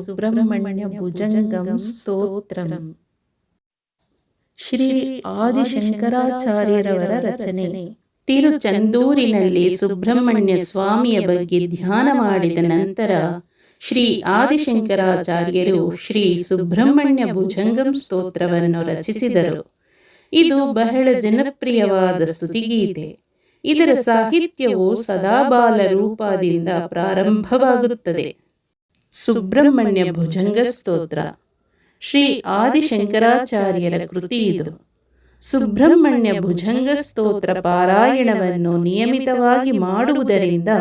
ಸುಬ್ರಹ್ಮಣ್ಯ ಭುಜಂಗಂ ಸ್ತೋತ್ರಂ. ಶ್ರೀ ಆದಿಶಂಕರಾಚಾರ್ಯರವರ ರಚನೆ. ತಿರುಚಂದೂರಿನಲ್ಲಿ ಸುಬ್ರಹ್ಮಣ್ಯ ಸ್ವಾಮಿಯ ಬಗ್ಗೆ ಧ್ಯಾನ ಮಾಡಿದ ನಂತರ ಶ್ರೀ ಆದಿಶಂಕರಾಚಾರ್ಯರು ಶ್ರೀ ಸುಬ್ರಹ್ಮಣ್ಯ ಭುಜಂಗಂ ಸ್ತೋತ್ರವನ್ನು ರಚಿಸಿದರು. ಇದು ಬಹಳ ಜನಪ್ರಿಯವಾದ ಸ್ತುತಿಗೀತೆ. ಇದರ ಸಾಹಿತ್ಯವು ಸದಾಬಾಲ ರೂಪದಿಂದ ಪ್ರಾರಂಭವಾಗುತ್ತದೆ. ಸುಬ್ರಹ್ಮಣ್ಯ ಭುಜಂಗ ಸ್ತೋತ್ರ ಶ್ರೀ ಆದಿಶಂಕರಾಚಾರ್ಯರ ಕೃತಿ ಇದು. ಸುಬ್ರಹ್ಮಣ್ಯ ಭುಜಂಗ ಸ್ತೋತ್ರ ಪಾರಾಯಣವನ್ನು ನಿಯಮಿತವಾಗಿ ಮಾಡುವುದರಿಂದ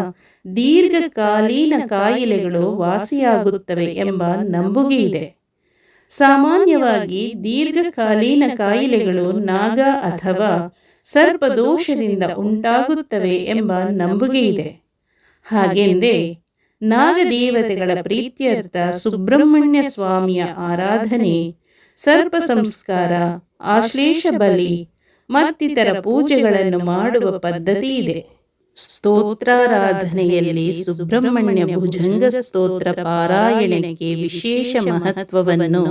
ದೀರ್ಘಕಾಲೀನ ಕಾಯಿಲೆಗಳು ವಾಸಿಯಾಗುತ್ತವೆ ಎಂಬ ನಂಬುಗೆ ಇದೆ. ಸಾಮಾನ್ಯವಾಗಿ ದೀರ್ಘಕಾಲೀನ ಕಾಯಿಲೆಗಳು ನಾಗ ಅಥವಾ ಸರ್ಪದೋಷದಿಂದ ಉಂಟಾಗುತ್ತವೆ ಎಂಬ ನಂಬುಗೆ ಇದೆ. ಹಾಗೆಂದೇ ನಾಗದೇವತೆಗಳ ಪ್ರೀತ್ಯರ್ಥ ಸುಬ್ರಹ್ಮಣ್ಯ ಸ್ವಾಮಿಯ ಆರಾಧನೆ, ಸರ್ಪ ಸಂಸ್ಕಾರ, ಆಶ್ಲೇಷ ಬಲಿ ಮತ್ತಿತರ ಪೂಜೆಗಳನ್ನು ಮಾಡುವ ಪದ್ಧತಿ ಇದೆ. ಸ್ತೋತ್ರಾರಾಧನೆಯಲ್ಲಿ ಸುಬ್ರಹ್ಮಣ್ಯ ಭುಜಂಗ ಸ್ತೋತ್ರ ಪಾರಾಯಣಕ್ಕೆ ವಿಶೇಷ ಮಹತ್ವವನ್ನು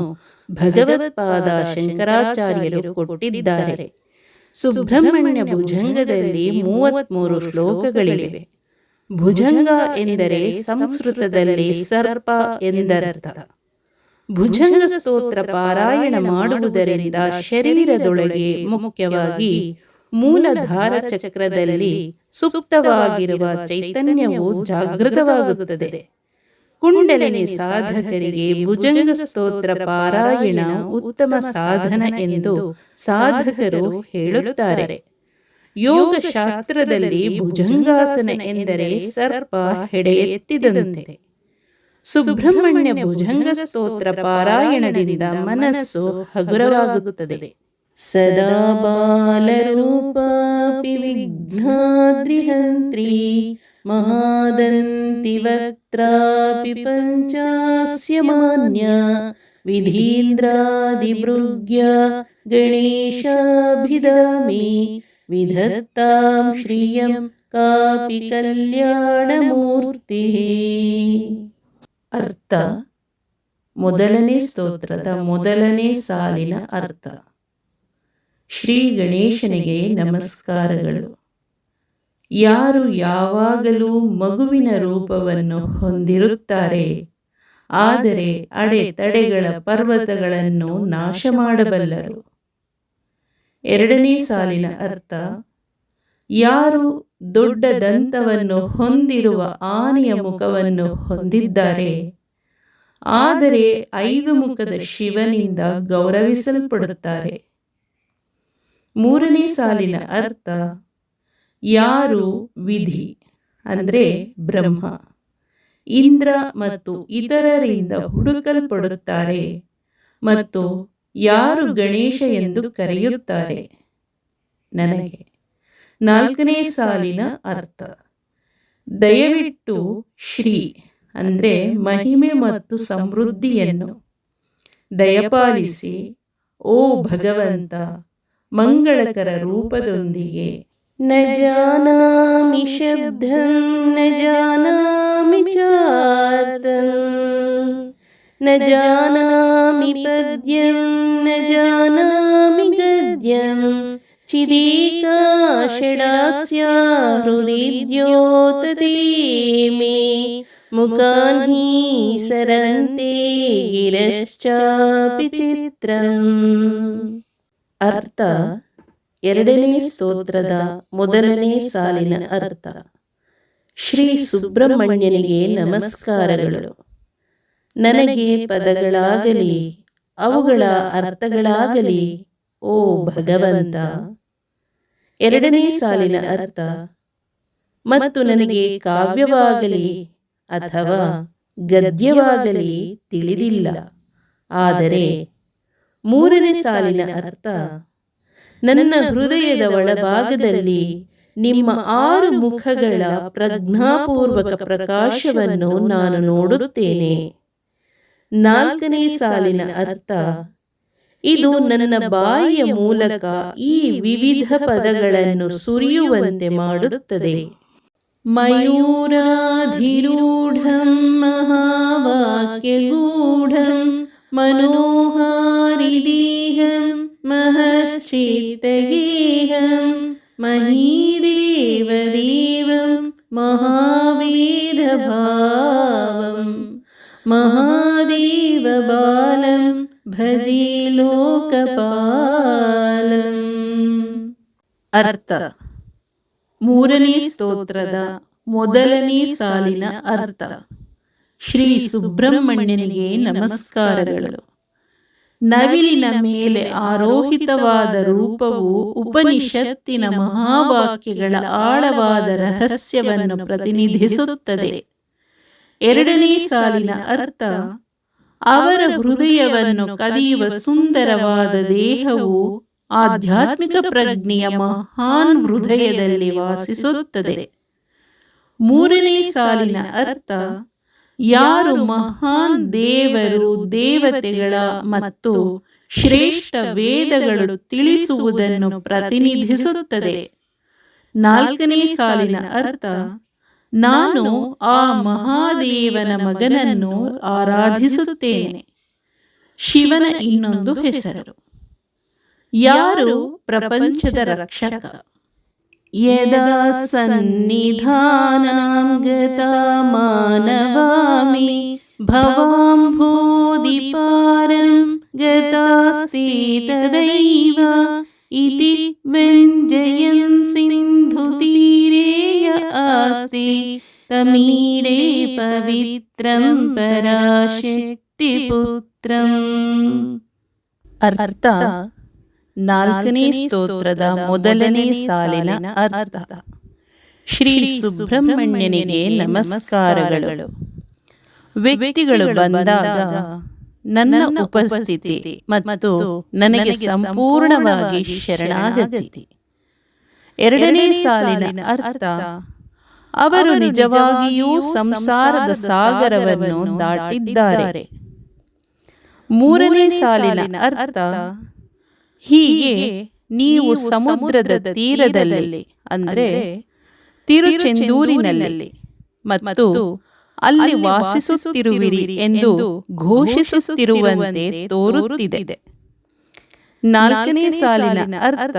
ಭಗವತ್ಪಾದ ಶಂಕರಾಚಾರ್ಯರು ಕೊಟ್ಟಿದ್ದಾರೆ. ಸುಬ್ರಹ್ಮಣ್ಯ ಭುಜಂಗದಲ್ಲಿ 33 ಶ್ಲೋಕಗಳಿವೆ. ಭುಜಂಗ ಎಂದರೆ ಸಂಸ್ಕೃತದಲ್ಲಿ ಸರ್ಪ ಎಂದರ್ಥ. ಭುಜಂಗ ಸ್ತೋತ್ರ ಪಾರಾಯಣ ಮಾಡುವುದರಿಂದ ಶರೀರದೊಳಗೆ, ಮುಖ್ಯವಾಗಿ ಮೂಲಾಧಾರ ಚಕ್ರದಲ್ಲಿ ಸುಪ್ತವಾಗಿರುವ ಚೈತನ್ಯವು ಜಾಗೃತವಾಗುತ್ತದೆ. ಕುಂಡಲಿನಿ ಸಾಧಕರಿಗೆ ಭುಜಂಗ ಸ್ತೋತ್ರ ಪಾರಾಯಣ ಉತ್ತಮ ಸಾಧನ ಎಂದು ಸಾಧಕರು ಹೇಳುತ್ತಾರೆ. ಯೋಗ ಶಾಸ್ತ್ರದಲ್ಲಿ ಭುಜಂಗಾಸನ ಎಂದರೆ ಸರ್ಪ ಹೆಡೆ ಎತ್ತಿದಂತೆ. ಸುಬ್ರಹ್ಮಣ್ಯ ಭುಜಂಗ ಸ್ತೋತ್ರ ಪಾರಾಯಣದಿಂದ ಮನಸ್ಸು ಹಗುರವಾಗುತ್ತದೆ. ಸದಾ ಬಾಲರೂಪಾಪಿ ವಿಘ್ನಾದ್ರಿಹಂತ್ರಿ ಮಹಾದಂತಿ ವಕ್ತ್ರಾಪಿ ಪಂಚಾಸ್ಯ ಮಾನ್ಯ ವಿಧೀಂದ್ರಾದಿಭೃಗ್ಯ ಗಣೇಶಾಭಿಧಾಮಿ ವಿಧತ್ತಾಂ ಶ್ರಿಯಂ ಕಾಪಿ ಕಲ್ಯಾಣಮೂರ್ತಿ. ಅರ್ಥ. ಮೊದಲನೇ ಸ್ತೋತ್ರದ ಮೊದಲನೇ ಸಾಲಿನ ಅರ್ಥ. ಶ್ರೀ ಗಣೇಶನಿಗೆ ನಮಸ್ಕಾರಗಳು. ಯಾರು ಯಾವಾಗಲೂ ಮಗುವಿನ ರೂಪವನ್ನು ಹೊಂದಿರುತ್ತಾರೆ, ಆದರೆ ಅಡೆತಡೆಗಳ ಪರ್ವತಗಳನ್ನು ನಾಶ ಮಾಡಬಲ್ಲರು. ಎರಡನೇ ಸಾಲಿನ ಅರ್ಥ. ಯಾರು ದೊಡ್ಡ ದಂತವನ್ನು ಹೊಂದಿರುವ ಆನೆಯ ಮುಖವನ್ನು ಹೊಂದಿದ್ದಾರೆ, ಆದರೆ 5 ಮುಖದ ಶಿವನಿಂದ ಗೌರವಿಸಲ್ಪಡುತ್ತಾರೆ. ಮೂರನೇ ಸಾಲಿನ ಅರ್ಥ. ಯಾರು ವಿಧಿ ಅಂದರೆ ಬ್ರಹ್ಮ, ಇಂದ್ರ ಮತ್ತು ಇತರರಿಂದ ಹುಡುಕಲ್ಪಡುತ್ತಾರೆ ಮತ್ತು ಯಾರು ಗಣೇಶ ಎಂದು ಕರೆಯುತ್ತಾರೆ, ನನಗೆ. ನಾಲ್ಕನೇ ಸಾಲಿನ ಅರ್ಥ. ದಯವಿಟ್ಟು ಶ್ರೀ ಅಂದರೆ ಮಹಿಮೆ ಮತ್ತು ಸಮೃದ್ಧಿಯನ್ನು ದಯಪಾಲಿಸಿ ಓ ಭಗವಂತ ಮಂಗಳಕರ ರೂಪದೊಂದಿಗೆ. ನ ಜಾನಾಮಿ ಶಬ್ದಂ ನ ಜಾನಾಮಿ ಚಾರ್ತಂ ನ ಜಾನಾಮಿ ಪದ್ಯಂ ನ ಜಾನಾಮಿ ಗದ್ಯಂ ಚಿದೀಕಾ ಷಡಾಸ್ಯ ಹೃದಯ ದ್ಯೋತತೆ ಮೇ ಮುಖಾನ್ಹಿ ಸರಂತೆ ಗಿರಶ್ಚಾಪಿ ಚಿತ್ರಂ. ಅರ್ಥ. ಎರಡನೇ ಸ್ತೋತ್ರದ ಮೊದಲನೇ ಸಾಲಿನ ಅರ್ಥ. ಶ್ರೀ ಸುಬ್ರಹ್ಮಣ್ಯನಿಗೆ ನಮಸ್ಕಾರಗಳು. ನನಗೆ ಪದಗಳಾಗಲಿ ಅವುಗಳ ಅರ್ಥಗಳಾಗಲಿ ಓ ಭಗವಂತ. ಎರಡನೇ ಸಾಲಿನ ಅರ್ಥ. ಮತ್ತು ನನಗೆ ಕಾವ್ಯವಾಗಲಿ ಅಥವಾ ಗದ್ಯವಾಗಲಿ ತಿಳಿದಿಲ್ಲ, ಆದರೆ ಮೂರನೇ ಸಾಲಿನ ಅರ್ಥ. ನನ್ನ ಹೃದಯದ ಒಳಭಾಗದಲ್ಲಿ ನಿಮ್ಮ 6 ಮುಖಗಳ ಪ್ರಜ್ಞಾಪೂರ್ವಕ ಪ್ರಕಾಶವನ್ನು ನಾನು ನೋಡುತ್ತೇನೆ. ನಾಲ್ಕನೇ ಸಾಲಿನ ಅರ್ಥ. ಇದು ನನ್ನ ಬಾಯಿಯ ಮೂಲಕ ಈ ವಿವಿಧ ಪದಗಳನ್ನು ಸುರಿಯುವಂತೆ ಮಾಡುತ್ತದೆ. ಮಯೂರಾಧಿರೂಢಂ ಮಹಾವಾಕ್ಯಗೂಢಂ ಮನೋಹಾರಿದೇಹಂ ಮಹಶ್ಚೇತಗೇಹಂ ಮಹೀದೇವದೇವಂ ಮಹಾವೇದಭಾವಂ ಮಹಾದೇವಬಾಲಂ ಭಜೆ ಲೋಕಪಾಲಂ. ಅರ್ಥ: ಮೂರನೇ ಸ್ತೋತ್ರದ ಮೊದಲನೇ ಸಾಲಿನ ಅರ್ಥ: ಶ್ರೀ ಸುಬ್ರಹ್ಮಣ್ಯನಿಗೆ ನಮಸ್ಕಾರಗಳು. ನವಿಲಿನ ಮೇಲೆ ಆರೋಹಿತವಾದ ರೂಪವು ಉಪನಿಷತ್ತಿನ ಮಹಾವಾಕ್ಯಗಳ ಆಳವಾದ ರಹಸ್ಯವನ್ನು ಪ್ರತಿನಿಧಿಸುತ್ತದೆ. ಎರಡನೇ ಸಾಲಿನ ಅರ್ಥ: ಅವರ ಹೃದಯವನ್ನು ಕದಿಯುವ ಸುಂದರವಾದ ದೇಹವು ಆಧ್ಯಾತ್ಮಿಕ ಪ್ರಜ್ಞೆಯ ಮಹಾನ್ ಹೃದಯದಲ್ಲಿ ವಾಸಿಸುತ್ತದೆ. ಮೂರನೇ ಸಾಲಿನ ಅರ್ಥ: ಯಾರು ಮಹಾನ್ ದೇವರು, ದೇವತೆಗಳ ಮತ್ತು ಶ್ರೇಷ್ಠ ವೇದಗಳು ತಿಳಿಸುವುದನ್ನು ಪ್ರತಿನಿಧಿಸುತ್ತದೆ. ನಾಲ್ಕನೇ ಸಾಲಿನ ಅರ್ಥ: ನಾನು ಆ ಮಹಾದೇವನ ಮಗನನ್ನು ಆರಾಧಿಸುತ್ತೇನೆ. ಶಿವನ ಇನ್ನೊಂದು ಹೆಸರು. ಯಾರು ಪ್ರಪಂಚದ ರಕ್ಷಕ. ಯದಾ ಸನ್ನಿಧಾನಂ ಗತಾ ಮಾನವಾಮಿ ಭವಾಂಭೋಧಿಪಾರಂ ಗತಾಸ್ತೆ ತದೈವ ಇತಿ ವ್ಯಂಜಯನ್ ಸಿಂಧುತೀರೇಯ ಆಸ್ತೆ ತಮೀಡೇ ಪವಿತ್ರಂ ಪರಾಶಕ್ತಿ ಪುತ್ರಂ. ಅರ್ಥ: ನಾಲ್ಕನೇ ಸ್ತೋತ್ರದ ಮೊದಲನೇ ಸಾಲಿನ ಅರ್ಥ: ಶ್ರೀ ಸುಬ್ರಹ್ಮಣ್ಯನಿಗೆ ನಮಸ್ಕಾರಗಳು. ವ್ಯಕ್ತಿಗಳು ಬಂದಾಗ ನನ್ನ ಉಪಸ್ಥಿತಿ ಮತ್ತು ನನಗೆ ಸಂಪೂರ್ಣವಾಗಿ ಶರಣಾಗತಿ. ಎರಡನೇ ಸಾಲಿನ ಅರ್ಥ: ಅವರು ನಿಜವಾಗಿಯೂ ಸಂಸಾರದ ಸಾಗರವನ್ನು ದಾಟಿದ್ದಾರೆ. ಮೂರನೇ ಸಾಲಿನ ಅರ್ಥ: ಹೀಗೆ ನೀವು ಸಮುದ್ರದ ತೀರದಲ್ಲಿ, ಅಂದರೆ ತಿರುಚೆಂದೂರಿನಲ್ಲಿ ಮತ್ತು ಅಲ್ಲಿ ವಾಸಿಸುತ್ತಿರುವಿರಿ ಎಂದು ಘೋಷಿಸುತ್ತಿರುವಂತೆ ತೋರುತ್ತಿದೆ. ನಾಲ್ಕನೇ ಸಾಲಿನ ಅರ್ಥ: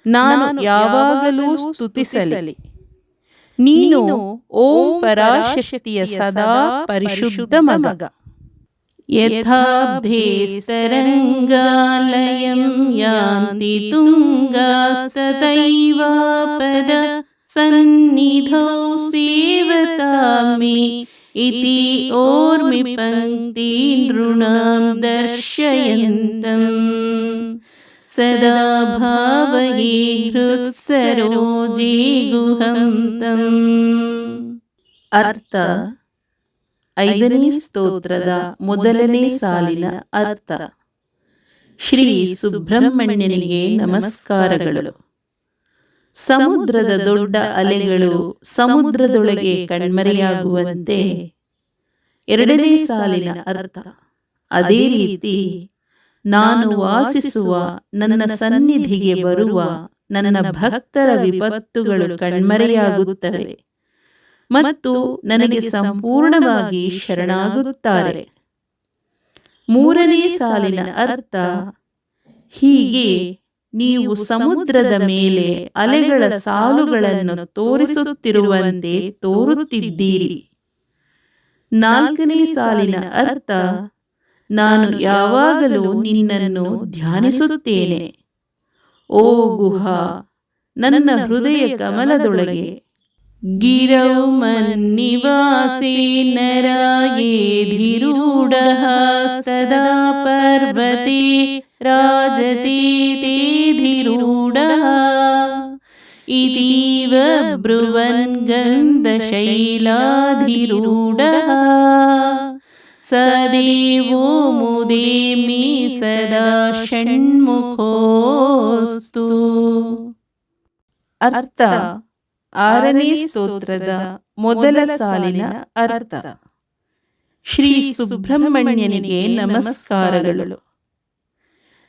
ನಾನು ಯಾವಾಗಲೂ ಸ್ತುತಿಸಲಿ. ನೀನು ಓಂ ಪರಾಶಕ್ತಿಯ ಸದಾ ಪರಿಶುದ್ಧ ಮಗ. ಯಥಾಬ್ಧೇಸ್ತರಂಗಾಲಯಂ ಯಾಂತಿ ತುಂಗಾಸ್ತದೈವಾಪದ ಸನ್ನಿಧೌ ಸೇವತಾಮಿ ಇತಿ ಓರ್ಮಿ ಪಂಕ್ತಿ ನೃಣಾಂ ದರ್ಶಯಂತಂ ಸದಾ ಭಾವಯೇ ಹೃತ್ಸರೋಜೇ ಗುಹಂ ತಂ. ಅರ್ಥ: ಐದನೇ ಸ್ತೋತ್ರದ ಮೊದಲನೇ ಸಾಲಿನ ಅರ್ಥ: ಶ್ರೀ ಸುಬ್ರಹ್ಮಣ್ಯನಿಗೆ ನಮಸ್ಕಾರಗಳು. ಸಮುದ್ರದ ದೊಡ್ಡ ಅಲೆಗಳು ಸಮುದ್ರದೊಳಗೆ ಕಣ್ಮರೆಯಾಗುವಂತೆ. ಎರಡನೇ ಸಾಲಿನ ಅರ್ಥ: ಅದೇ ರೀತಿ ನಾನು ವಾಸಿಸುವ, ನನ್ನ ಸನ್ನಿಧಿಗೆ ಬರುವ ನನ್ನ ಭಕ್ತರ ವಿಪತ್ತುಗಳು ಕಣ್ಮರೆಯಾಗುತ್ತವೆ ಮತ್ತು ನನಗೆ ಸಂಪೂರ್ಣವಾಗಿ ಶರಣಾಗುತ್ತಾರೆ. ಮೂರನೇ ಸಾಲಿನ ಅರ್ಥ: ಹೀಗೆ ನೀವು ಸಮುದ್ರದ ಮೇಲೆ ಅಲೆಗಳ ಸಾಲುಗಳನ್ನು ತೋರಿಸುತ್ತಿರುವಂತೆ ತೋರುತ್ತಿದ್ದೀರಿ. ನಾಲ್ಕನೇ ಸಾಲಿನ ಅರ್ಥ: ನಾನು ಯಾವಾಗಲೂ ನಿನ್ನನ್ನು ಧ್ಯಾನಿಸುತ್ತೇನೆ. ಓ ಗುಹಾ, ನನ್ನ ಹೃದಯ ಕಮಲದೊಳಗೆ. ಗಿರೌ ಮನ್ನಿವಾಸೇ ನರಾಯೇಧಿರೂಢಃ ಸದಾ ಪರ್ವತೆ ರಾಜತೆ ತೇಧಿರೂಢಃ ಇತೀವ ಬ್ರುವನ್ ಗಂಧಶೈಲಾಧಿರೂಢಃ ಸದೇವೋ ಮುದೇಮಿ ಸದಾ ಷಣ್ಮುಖೋಸ್ತು. ಅರ್ಥ: ಆರನೇ ಸ್ತೋತ್ರದ ಮೊದಲ ಸಾಲಿನ ಅರ್ಥ: ಶ್ರೀ ಸುಬ್ರಹ್ಮಣ್ಯನಿಗೆ ನಮಸ್ಕಾರಗಳು.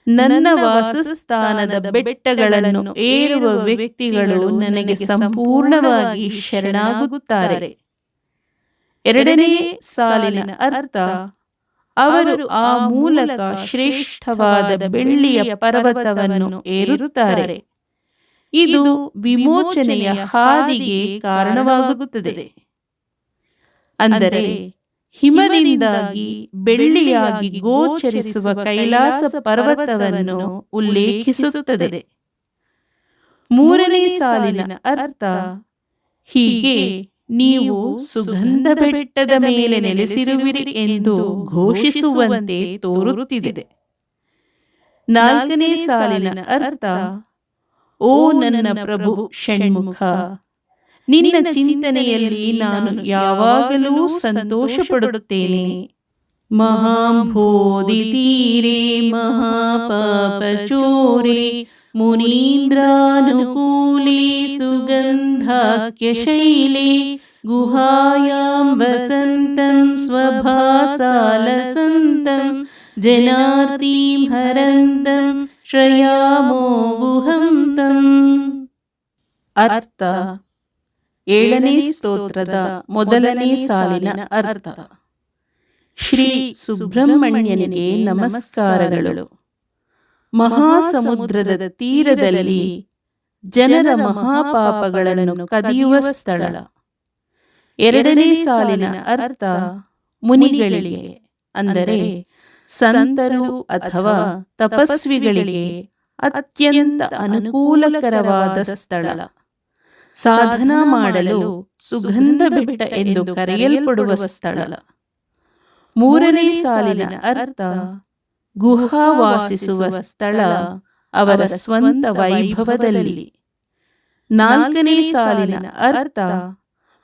ನನ್ನ ವಾಸಸ್ಥಾನದ ಬೆಟ್ಟಗಳನ್ನು ಏರುವ ವ್ಯಕ್ತಿಗಳು ನನಗೆ ಸಂಪೂರ್ಣವಾಗಿ ಶರಣಾಗುತ್ತಾರೆ. ಎರಡನೇ ಸಾಲಿನ ಅರ್ಥ, ಅವರು ಆ ಮೂಲಕ ಶ್ರೇಷ್ಠವಾದ ಬೆಳ್ಳಿಯ ಪರ್ವತವನ್ನು ಏರುತ್ತಾರೆ. ಇದು ವಿಮೋಚನೆಯ ಹಾದಿಗೆ ಕಾರಣವಾಗುತ್ತದೆ. ಅಂದರೆ ಹಿಮದಿಂದಾಗಿ ಬೆಳ್ಳಿಯಾಗಿ ಗೋಚರಿಸುವ ಕೈಲಾಸ ಪರ್ವತವನ್ನು ಉಲ್ಲೇಖಿಸುತ್ತದೆ. ಮೂರನೇ ಸಾಲಿನ ಅರ್ಥ, ಹೀಗೆ ನೀವು ಸುಗಂಧ ಬೆಟ್ಟದ ಮೇಲೆ ನೆಲೆಸಿರುವಿರಿ ಎಂದು ಘೋಷಿಸುವಂತೆ ತೋರುತ್ತಿದೆ. ನಾಲ್ಕನೇ ಸಾಲಿನ ಅರ್ಥ, ಓ ನನ್ನ ಪ್ರಭು ಷಣ್ಮುಖ, ನಿನ್ನ ಚಿಂತನೆಯಲ್ಲಿ ನಾನು ಯಾವಾಗಲೂ ಸಂತೋಷ ಪಡುತ್ತೇನೆ. ಮಹಾಂಬೋಧಿ ತೀರೆ ಮಹಾಪಾಪಚೋರೆ ಮುನೀಂದ್ರಾನುಕೂಲೆ ಸುಗಂಧಾಖ್ಯ ಶೈಲೆ ಗುಹಾಯಾಂ ವಸಂತಂ ಸ್ವಭಾಸಾಲಸಂತಂ ಜನಾರ್ದೀಂ ಹರಂತಂ ಶ್ರಯಾಮೋ ಗುಹಂತಂ. ಅರ್ಥ, ಏಳನೇ ಸ್ತೋತ್ರದ ಮೊದಲನೇ ಸಾಲಿನ ಅರ್ಥ. ಶ್ರೀ ಸುಬ್ರಹ್ಮಣ್ಯನಿಗೆ ನಮಸ್ಕಾರಗಳು. ಮಹಾಸಮುದ್ರದ ತೀರದಲ್ಲಿ ಜನರ ಮಹಾಪಾಪಗಳನ್ನು ಕದಿಯುವ ಸ್ಥಳ. ಎರಡನೇ ಸಾಲಿನ ಅರ್ಥ, ಮುನಿಗಳಿಗೆ ಅಂದರೆ ಸಂತರು ಅಥವಾ ತಪಸ್ವಿಗಳಿಗೆ ಅತ್ಯಂತ ಅನುಕೂಲಕರವಾದ ಸ್ಥಳ. ಸಾಧನಾ ಮಾಡಲು ಸುಗಂಧ ಬೆಟ್ಟ ಎಂದು ಕರೆಯಲ್ಪಡುವ ಸ್ಥಳ. ಮೂರನೇ ಸಾಲಿನ ಅರ್ಥ, ಗುಹಾವಾಸಿಸುವ ಸ್ಥಳ ಅವರ ಸ್ವಂತ ವೈಭವದಲ್ಲಿ. ನಾಲ್ಕನೇ ಸಾಲಿನ ಅರ್ಥ,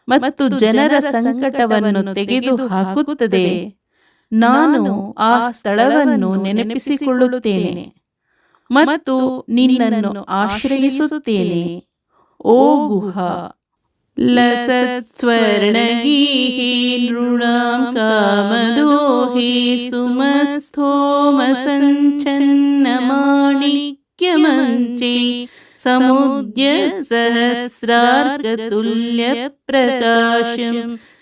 ಮತ್ತು ಜನರ ಸಂಕಟವನ್ನು ತೆಗೆದು ಹಾಕುತ್ತದೆ. ನಾನು ಆ ಸ್ಥಳವನ್ನು ನೆನಪಿಸಿಕೊಳ್ಳುತ್ತೇನೆ ಮತ್ತು ನಿನ್ನನ್ನು ಆಶ್ರಯಿಸುತ್ತೇನೆ. ಓ ಗುಹಾ, ಲಸತ್ಸ್ವರ್ಣಗೀಹೇ ನೃಣಾಂ ಕಾಮದೋಹೇ ಸುಮಸ್ಥೋಮಸಂಚನ್ನ ಮಾಣಿಕ್ಯಮಂಚೆ ಸಮುದ್ಯ ಸಹಸ್ರಾರ್ಕತುಲ್ಯ ಪ್ರಕಾಶಂ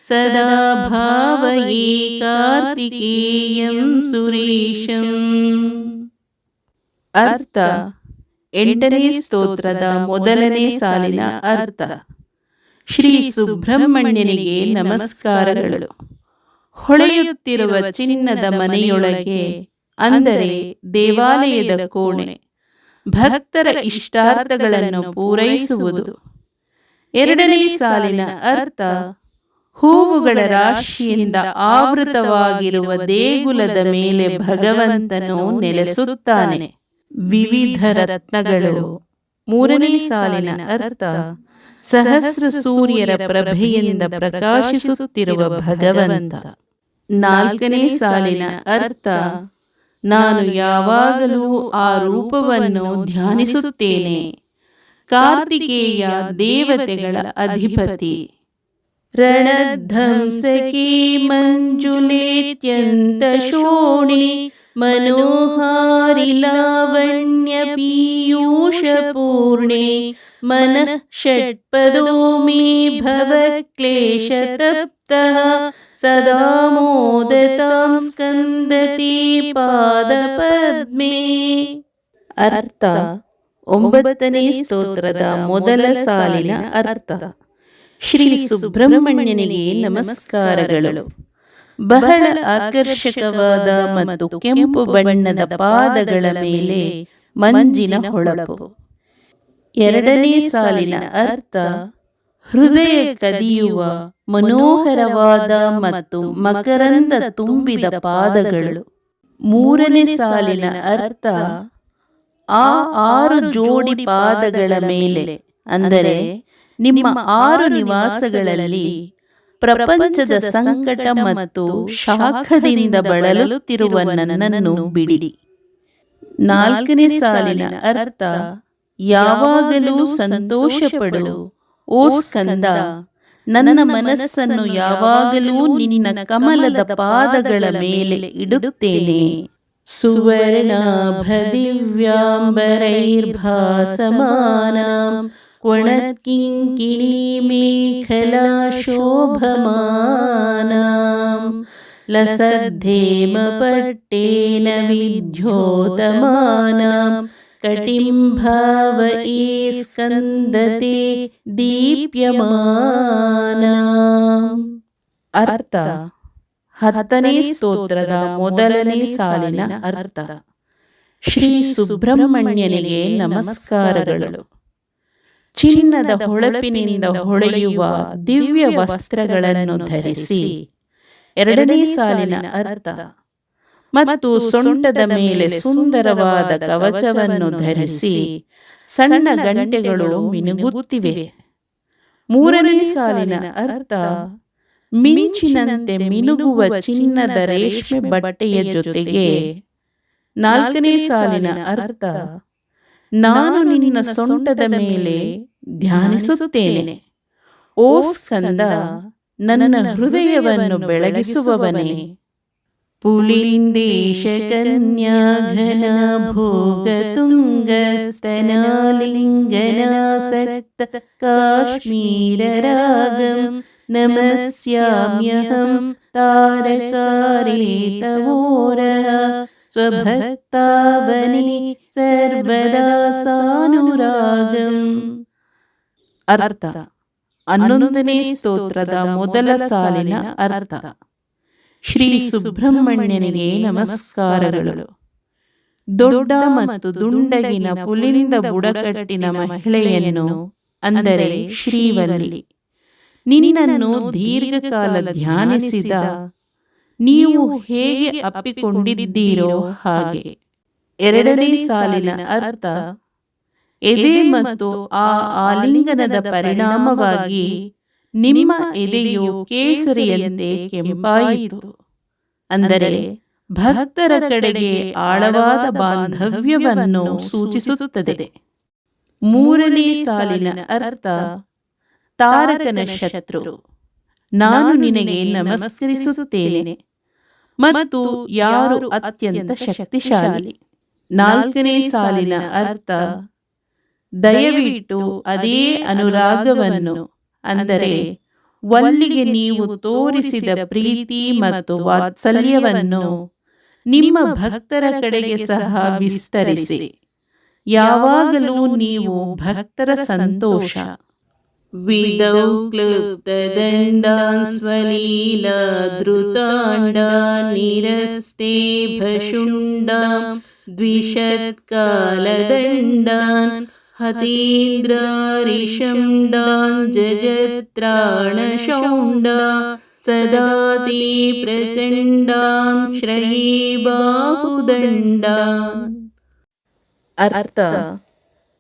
ಸದಾ ಭಾವಯೇ ಕಾರ್ತಿಕೇಯಂ ಸುರೇಶಂ. ಅರ್ಥ, ಎಂಟನೇ ಸ್ತೋತ್ರದ ಮೊದಲನೇ ಸಾಲಿನ ಅರ್ಥ. ಶ್ರೀ ಸುಬ್ರಹ್ಮಣ್ಯನಿಗೆ ನಮಸ್ಕಾರಗಳು. ಹೊಳೆಯುತ್ತಿರುವ ಚಿನ್ನದ ಮನೆಯೊಳಗೆ, ಅಂದರೆ ದೇವಾಲಯದ ಕೋಣೆ, ಭಕ್ತರ ಇಷ್ಟಾರ್ಥಗಳನ್ನು ಪೂರೈಸುವುದು. ಎರಡನೇ ಸಾಲಿನ ಅರ್ಥ, ಹೂವುಗಳ ರಾಶಿಯಿಂದ ಆವೃತವಾಗಿರುವ ದೇಗುಲದ ಮೇಲೆ ಭಗವಂತನು ನೆಲೆಸುತ್ತಾನೆ. ವಿವಿಧ ರತ್ನಗಳು. ಮೂರನೇ ಸಾಲಿನ ಅರ್ಥ, ಸಹಸ್ರ ಸೂರ್ಯರ ಪ್ರಭೆಯಿಂದ ಪ್ರಕಾಶಿಸುತ್ತಿರುವ ಭಗವಂತ. ನಾಲ್ಕನೇ ಸಾಲಿನ ಅರ್ಥ, ನಾನು ಯಾವಾಗಲೂ ಆ ರೂಪವನ್ನು ಧ್ಯಾನಿಸುತ್ತೇನೆ. ಕಾರ್ತಿಕೇಯ ದೇವತೆಗಳ ಅಧಿಪತಿ. ರಣಧ್ವಂಸಕೇ ಮಂಜುಲೇತ್ಯಂತ ಶೋಣಿ ಮನೋಹಾರಿ ಲಾವಣ್ಯ ಪೀಯೂಷ ಪೂರ್ಣೆ ಮನಃ ಷಟ್ಪದೋ ಮೇ ಭವ ಕ್ಲೇಶ ತಪ್ತಃ ಸದಾ ಮೋದತಾಂ ಸ್ಕಂದತಿ ಪಾದ ಪದ್ಮೇ. ಅರ್ಥ, ಒಂಬತ್ತನೇ ಸ್ತೋತ್ರದ ಮೊದಲ ಸಾಲಿನ ಅರ್ಥ. ಶ್ರೀ ಸುಬ್ರಹ್ಮಣ್ಯನಿಗೆ ನಮಸ್ಕಾರಗಳು. ಬಹಳ ಆಕರ್ಷಕವಾದ ಮತ್ತು ಕೆಂಪು ಬಣ್ಣದ ಪಾದಗಳ ಮೇಲೆ ಮಂಜಿನ ಹೊಳಪು. ಎರಡನೇ ಸಾಲಿನ ಅರ್ಥ, ಹೃದಯ ಕದಿಯುವ ಮನೋಹರವಾದ ಮತ್ತು ಮಕರಂದ ತುಂಬಿದ ಪಾದಗಳು. ಮೂರನೇ ಸಾಲಿನ ಅರ್ಥ, ಆ 6 ಜೋಡಿ ಪಾದಗಳ ಮೇಲೆ, ಅಂದರೆ ನಿಮ್ಮ 6 ನಿವಾಸಗಳಲ್ಲಿ ಪ್ರಪಂಚದ ಸಂಕಟ ಮತ್ತು ಶಾಖದಿಂದ ಬಳಲುತ್ತಿರುವ ನನ್ನನ್ನು ಬಿಡಿ. ನಾಲ್ಕನೇ ಸಾಲಿನ ಅರ್ಥ, ಯಾವಾಗಲೂ ಸಂತೋಷಪಡು ಓ ಸ್ಕಂದ, ನನ್ನ ಮನಸ್ಸನ್ನು ಯಾವಾಗಲೂ ನಿನ್ನ ಕಮಲದ ಪಾದಗಳ ಮೇಲೆ ಇಡುತ್ತೇನೆ. सुवर्णाभदिव्याम्बरैर्भासमानां क्वणत्किङ्किणीमेखलाशोभमानां लसद्धेमपट्टेन विद्योतमानां कटिं भावये स्कन्दते दीप्यमानाम्. ಅರ್ಥ. 10ನೇ ಸ್ತೋತ್ರದ ಮೊದಲನೇ ಸಾಲಿನ ಅರ್ಥ. ಶ್ರೀ ಸುಬ್ರಹ್ಮಣ್ಯನಿಗೆ ನಮಸ್ಕಾರಗಳು. ಚಿನ್ನದ ಹೊಳಪಿನಿಂದ ಹೊಳೆಯುವ ದಿವ್ಯ ವಸ್ತ್ರಗಳನ್ನು ಧರಿಸಿ. 2ನೇ ಸಾಲಿನ ಅರ್ಥ. ಮತ್ತು ಸೊಂಟದ ಮೇಲೆ ಸುಂದರವಾದ ಕವಚವನ್ನು ಧರಿಸಿ ಸಣ್ಣ ಗಂಟೆಗಳು ಮಿನುಗುತ್ತಿವೆ. 3ನೇ ಸಾಲಿನ ಅರ್ಥ. ಮಿಂಚಿನಂತೆ ಮಿನುಗುವ ಚಿನ್ನದ ರೇಷ್ಮೆ ಬಟ್ಟೆಯ ಜೊತೆಗೆ. 4ನೇ ಸಾಲಿನ ಅರ್ಥ. ನಾನು ನಿನ್ನ ಸೊಂಟದ ಮೇಲೆ ಧ್ಯಾನಿಸುತ್ತೇನೆ. ಓ ಸ್ಕಂದ, ನನ್ನ ಹೃದಯವನ್ನು ಬೆಳಗಿಸುವವನೇ. ಪುಲಿಂದೇಶ ಕನ್ಯಾ ಘನ ಭೋಗ ತುಂಗಸ್ತನಾಲಿಂಗನಾಸಕ್ತ ಕಾಶ್ಮೀರ ರಾಗಂ ನಮಸ್ಯಾಮ್ಯಹಂ ತಾರಕಾರೇತವೋರಃ ಸ್ವಭಕ್ತಾವನಿ ಸರ್ವದಾ ಸಾನುರಾಗಂ. ಅರ್ಥ. 11ನೇ ಸ್ತೋತ್ರದ ಮೊದಲ ಸಾಲಿನ ಅರ್ಥ. ಶ್ರೀ ಸುಬ್ರಹ್ಮಣ್ಯನಿಗೆ ನಮಸ್ಕಾರಗಳು. ದೊಡ್ಡ ಮತ್ತು ದುಂಡಗಿನ ಪುಲಿಂದ ಬುಡಕಟ್ಟಿನ ಮಹಿಳೆಯನ್ನು, ಅಂದರೆ ಶ್ರೀವಲ್ಲಿ, ನಿನ್ನನ್ನು ದೀರ್ಘಕಾಲ ಧ್ಯಾನಿಸಿದ ನೀವು ಹೇಗೆ ಅಪ್ಪಿಕೊಂಡಿದ್ದೀರೋ ಹಾಗೆ. 2ನೇ ಸಾಲಿನ ಅರ್ಥ. ಎದೆ ಮತ್ತು ಆ ಆಲಿಂಗನದ ಪರಿಣಾಮವಾಗಿ ನಿಮ್ಮ ಎದೆಯು ಕೇಸರಿಯಂತೆ ಕೆಂಪಾಯಿತು. ಅಂದರೆ ಭಕ್ತರ ಕಡೆಗೆ ಆಳವಾದ ಬಾಂಧವ್ಯವನ್ನು ಸೂಚಿಸುತ್ತದೆ. 3ನೇ ಸಾಲಿನ ಅರ್ಥ. ತಾರಕನ ಶತ್ರು, ನಾನು ನಿನಗೆ ನಮಸ್ಕರಿಸುತ್ತೇನೆ ಮತ್ತು ಯಾರು ಅತ್ಯಂತ ಶಕ್ತಿಶಾಲಿ. 4ನೇ ಸಾಲಿನ ಅರ್ಥ. ದಯವಿಟ್ಟು ಅದೇ ಅನುರಾಗವನ್ನು, ಅಂದರೆ ವಲ್ಲಿಗೆ ನೀವು ತೋರಿಸಿದ ಪ್ರೀತಿ ಮತ್ತು ವಾತ್ಸಲ್ಯವನ್ನು ನಿಮ್ಮ ಭಕ್ತರ ಕಡೆಗೆ ಸಹ ವಿಸ್ತರಿಸಿ. ಯಾವಾಗಲೂ ನೀವು ಭಕ್ತರ ಸಂತೋಷ. ವಿದೌ ಕ್ಲುಪ್ತದಂಡಾನ್ ಸ್ವಲೀಲಾ ಧೃತಾಂಡಾನ್ ನಿರಸ್ತೆ ಭಶುಂಡಾಂ ದ್ವಿಷತ್ಕಾಲದಂಡಾನ್ ಹತೀಂದ್ರಾರಿಷಂಡಾನ್ ಜಗತ್ರಾಣಶೌಂಡಾ ಸದಾ ತೇ ಪ್ರಚಂಡಾಂ ಶ್ರಯೇ ಬಾಹುದಂಡಾನ್. ಅರ್ಥ.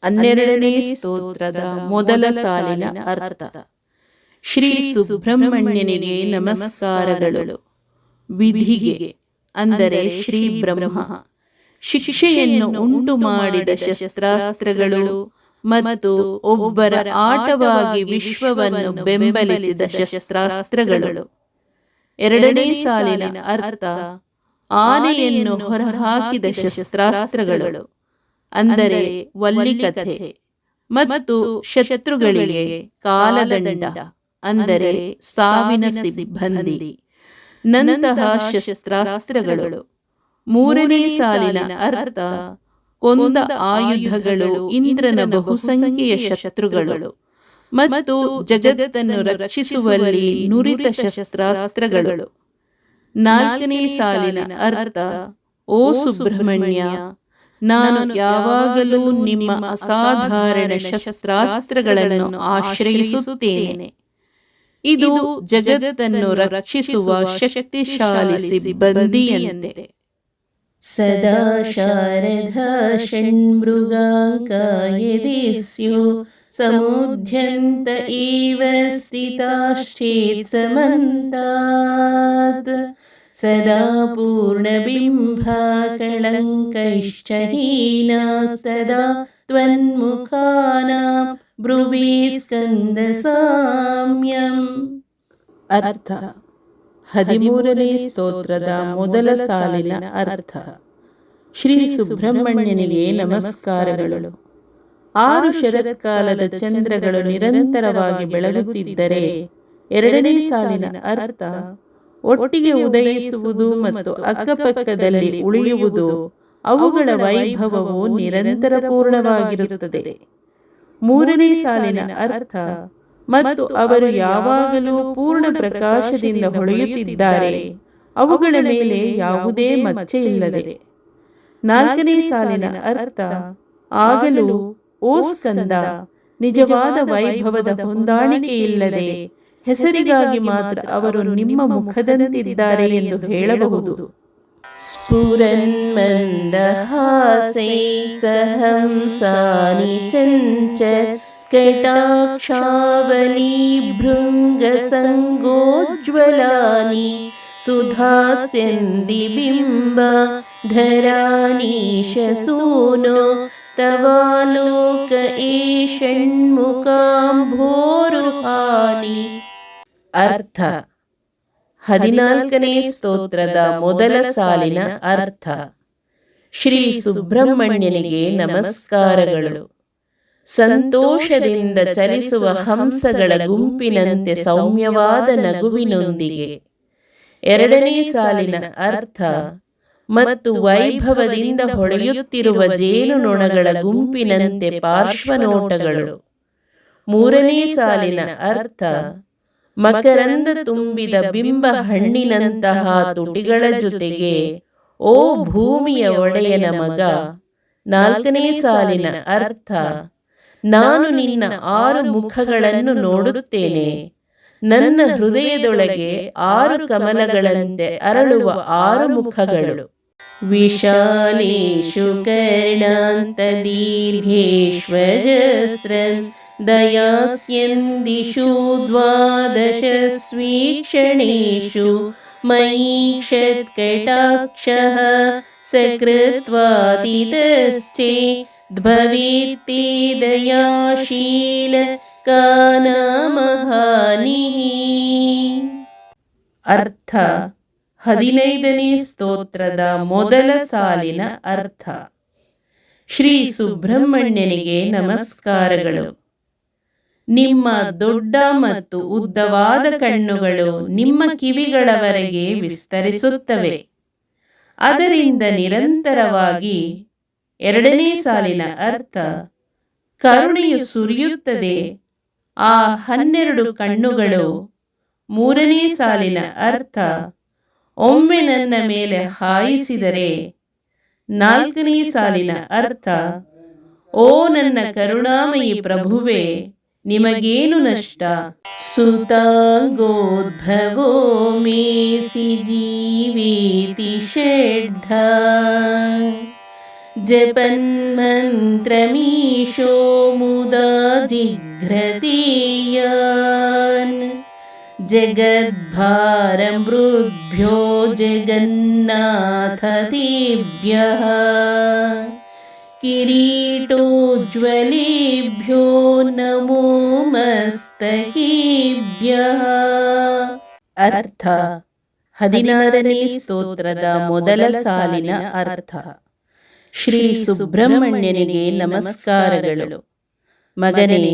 12ನೇ ಸ್ತೋತ್ರದ ಮೊದಲ ಸಾಲಿನ ಅರ್ಥ. ಶ್ರೀ ಸುಬ್ರಹ್ಮಣ್ಯನಿಗೆ ನಮಸ್ಕಾರಗಳು. ವಿಧಿಗೆ, ಅಂದರೆ ಶ್ರೀ ಬ್ರಹ್ಮ, ಶಿಕ್ಷೆಯನ್ನು ಉಂಟು ಮಾಡಿದ ಶಸ್ತ್ರಾಸ್ತ್ರಗಳು ಮತ್ತು ಒಬ್ಬರ ಆಟವಾಗಿ ವಿಶ್ವವನ್ನು ಬೆಂಬಲಿಸಿದ ಶಸ್ತ್ರಾಸ್ತ್ರಗಳು. 2ನೇ ಸಾಲಿನ ಅರ್ಥ. ಆನೆಯನ್ನು ಹೊರಹಾಕಿದ ಶಸ್ತ್ರಾಸ್ತ್ರಗಳು, ಅಂದರೆ ವಲ್ಲಿಕಥೆ ಮತ್ತು ಶತ್ರುಗಳಿಗೆ ಕಾಲದಂಡ, ಅಂದರೆ ಸಾವಿನ ಸಿಬ್ಬಂದಿ ನಂತಹ ಶಸ್ತ್ರಾಸ್ತ್ರಗಳು. 3ನೇ ಸಾಲಿನ ಅರ್ಥ. ಕೊಂದ ಆಯುಧಗಳು ಇಂದ್ರನ ಬಹುಸಂಖ್ಯೆಯ ಶತ್ರುಗಳು ಮತ್ತು ಜಗತ್ತನ್ನು ರಕ್ಷಿಸುವಲ್ಲಿ ನುರಿತ ಶಸ್ತ್ರಾಸ್ತ್ರಗಳು. 4ನೇ ಸಾಲಿನ ಅರ್ಥ. ಓ ಸುಬ್ರಹ್ಮಣ್ಯ, ನಾನು ಯಾವಾಗಲೂ ನಿಮ್ಮ ಅಸಾಧಾರಣ ಶಸ್ತ್ರಾಸ್ತ್ರಗಳನ್ನು ಆಶ್ರಯಿಸುತ್ತೇನೆ. ಇದು ಜಗತ್ತನ್ನು ರಕ್ಷಿಸುವ ಶಕ್ತಿಶಾಲಿ ಸಿಬ್ಬಂದಿಯಂತೆ. ಸದಾ ಶಾರದಾ ಷಣ್ಮೃಗಾಂಕಾಯದಿಸ್ಯೋ ಸಮುದ್ಯಂತ ಇವ ಸ್ಥಿತಾಶ್ಚೇತ್ ಸಮಂತಾತ್ ಸದಾ ಪೂರ್ಣಬಿಂಬಾ ಕಳಂಕೈಶ್ಚ ಹೀನಾಸ್ತದಾ ತ್ವನ್ಮುಖಾನಾಂ ಬ್ರುವೀ ಸ್ಕಂದ ಸಾಮ್ಯಂ. ಅರ್ಥ. 13ನೇ ಸ್ತೋತ್ರದ ಮೊದಲ ಸಾಲಿನ ಅರ್ಥ. ಶ್ರೀ ಸುಬ್ರಹ್ಮಣ್ಯನಿಗೆ ನಮಸ್ಕಾರಗಳು. 6 ಶರತ್ಕಾಲದ ಚಂದ್ರಗಳು ನಿರಂತರವಾಗಿ ಬೆಳಗುತ್ತಿದ್ದರೆ ಎರಡನೇ ಸಾಲಿನ ಅರ್ಥ ಒಟ್ಟಿಗೆ ಉದಯಿಸುವುದು ಮತ್ತು ಅಕ್ಕಪಕ್ಕದಲ್ಲಿ ಉಳಿಯುವುದು. ಅವುಗಳ ವೈಭವವು ನಿರಂತರ ಪೂರ್ಣವಾಗಿರುತ್ತದೆ. ಮೂರನೇ ಸಾಲಿನ ಅರ್ಥ ಮತ್ತು ಅವರು ಯಾವಾಗಲೂ ಪೂರ್ಣ ಪ್ರಕಾಶದಿಂದ ಹೊಳೆಯುತ್ತಿದ್ದಾರೆ. ಅವುಗಳ ಮೇಲೆ ಯಾವುದೇ ಮಚ್ಚೆ ಇಲ್ಲದೆ. ನಾಲ್ಕನೇ ಸಾಲಿನ ಅರ್ಥ ಆಗಲೂ ಓ ಸ್ಕಂದ, ನಿಜವಾದ ವೈಭವದ ಹೊಂದಾಣಿಕೆ ಇಲ್ಲದೆ ಹೆಸರಿಗಾಗಿ ಮಾತ್ರ ಅವರು ನಿಮ್ಮ ಮುಖದಂತಿದ್ದಾರೆ ಎಂದು ಹೇಳಬಹುದು. ಸ್ಫುರನ್ ಮಂದಹಾಸೈ ಸಹಂಸಾನಿ ಚಂಚಲ್ ಕಟಾಕ್ಷಾವಲಿ ಭೃಂಗ ಸಂಗೋಜ್ವಲಾನಿ ಸುಧಾಸ್ಯಂದಿ ಬಿಂಬ ಧರಾಣೀಶ ಸೂನೋ ತವಾಲೋಕ ಏಷಣ್ಮುಖಾಂಭೋರುಹಾನಿ. ಅರ್ಥ: 14ನೇ ಸ್ತೋತ್ರದ ಮೊದಲ ಸಾಲಿನ ಅರ್ಥ. ಶ್ರೀ ಸುಬ್ರಹ್ಮಣ್ಯನಿಗೆ ನಮಸ್ಕಾರಗಳು. ಸಂತೋಷದಿಂದ ಚಲಿಸುವ ಹಂಸಗಳ ಗುಂಪಿನಂತೆ ಸೌಮ್ಯವಾದ ನಗುವಿನೊಂದಿಗೆ. ಎರಡನೇ ಸಾಲಿನ ಅರ್ಥ ಮತ್ತು ವೈಭವದಿಂದ ಹೊಳೆಯುತ್ತಿರುವ ಜೇನುನೊಣಗಳ ಗುಂಪಿನಂತೆ ಪಾರ್ಶ್ವನೋಟಗಳು. ಮೂರನೇ ಸಾಲಿನ ಅರ್ಥ ಮಕರಂದ ತುಂಬಿದ ಬಿಂಬ ಹಣ್ಣಿನಂತಹ ತುಟಿಗಳ ಜೊತೆಗೆ ಓ ಭೂಮಿಯ ಒಡೆಯನ ಮಗ. ನಾಲ್ಕನೇ ಸಾಲಿನ ಅರ್ಥ ನಾನು ನಿನ್ನ 6 ಮುಖಗಳನ್ನು ನೋಡುತ್ತೇನೆ. ನನ್ನ ಹೃದಯದೊಳಗೆ 6 ಕಮಲಗಳಂತೆ ಅರಳುವ 6 ಮುಖಗಳು. ವಿಶಾಲೇಶು ಕರ್ಣಾಂತ ದೀರ್ಘೇಶ್ವಜಸ್ರನ್ ದಯಾಸ್ಯಂದಿಷು ದ್ವಾದಶಸ್ವೀಕ್ಷಣೇಷು ಮಯೀಕ್ಷತ್ಕಟಾಕ್ಷಃ ಸಕೃತ್ವಾತಿತಶ್ಚೇ ಭವೇತ್ತೇ ದಯಾಶೀಲ ಕಾನಮಹಾನಿಃ. ಅರ್ಥ: 15ನೇ ಸ್ತೋತ್ರದ ಮೊದಲ ಸಾಲಿನ ಅರ್ಥ. ಶ್ರೀ ಸುಬ್ರಹ್ಮಣ್ಯನಿಗೆ ನಮಸ್ಕಾರಗಳು. ನಿಮ್ಮ ದೊಡ್ಡ ಮತ್ತು ಉದ್ದವಾದ ಕಣ್ಣುಗಳು ನಿಮ್ಮ ಕಿವಿಗಳವರೆಗೆ ವಿಸ್ತರಿಸುತ್ತವೆ. ಅದರಿಂದ ನಿರಂತರವಾಗಿ. ಎರಡನೇ ಸಾಲಿನ ಅರ್ಥ ಕರುಣೆಯು ಸುರಿಯುತ್ತದೆ. ಆ 12 ಕಣ್ಣುಗಳು. ಮೂರನೇ ಸಾಲಿನ ಅರ್ಥ ಒಮ್ಮೆ ನನ್ನ ಮೇಲೆ ಹಾಯಿಸಿದರೆ. ನಾಲ್ಕನೇ ಸಾಲಿನ ಅರ್ಥ ಓ ನನ್ನ ಕರುಣಾಮಯಿ ಪ್ರಭುವೇ, ನಿಮಗೇನು ನಷ್ಟ. ಸುತಾಗೋದ್ಭವೋ ಮೇಸಿ ಜೀವೇತಿ ಷಡ್ಧ ಜಪನ್ಮಂತ್ರಮೀಶೋ ಮುದಾ ಜಿಘ್ರತೀಯಾನ್ ಜಗದ್ಭಾರಂ ಮೃದ್ಭ್ಯೋ ಜಗನ್ನಾಥತೀಭ್ಯಃ ಕಿರೀಟೋಜ್ವಲೇಭ್ಯೋ ನಮೋ ಮಸ್ತಕೇಭ್ಯಃ. ಅರ್ಥ: 16ನೇ ಸ್ತೋತ್ರದ ಮೊದಲ ಸಾಲಿನ ಅರ್ಥ. ಶ್ರೀ ಸುಬ್ರಹ್ಮಣ್ಯನಿಗೆ ನಮಸ್ಕಾರಗಳು. ಮಗನೇ,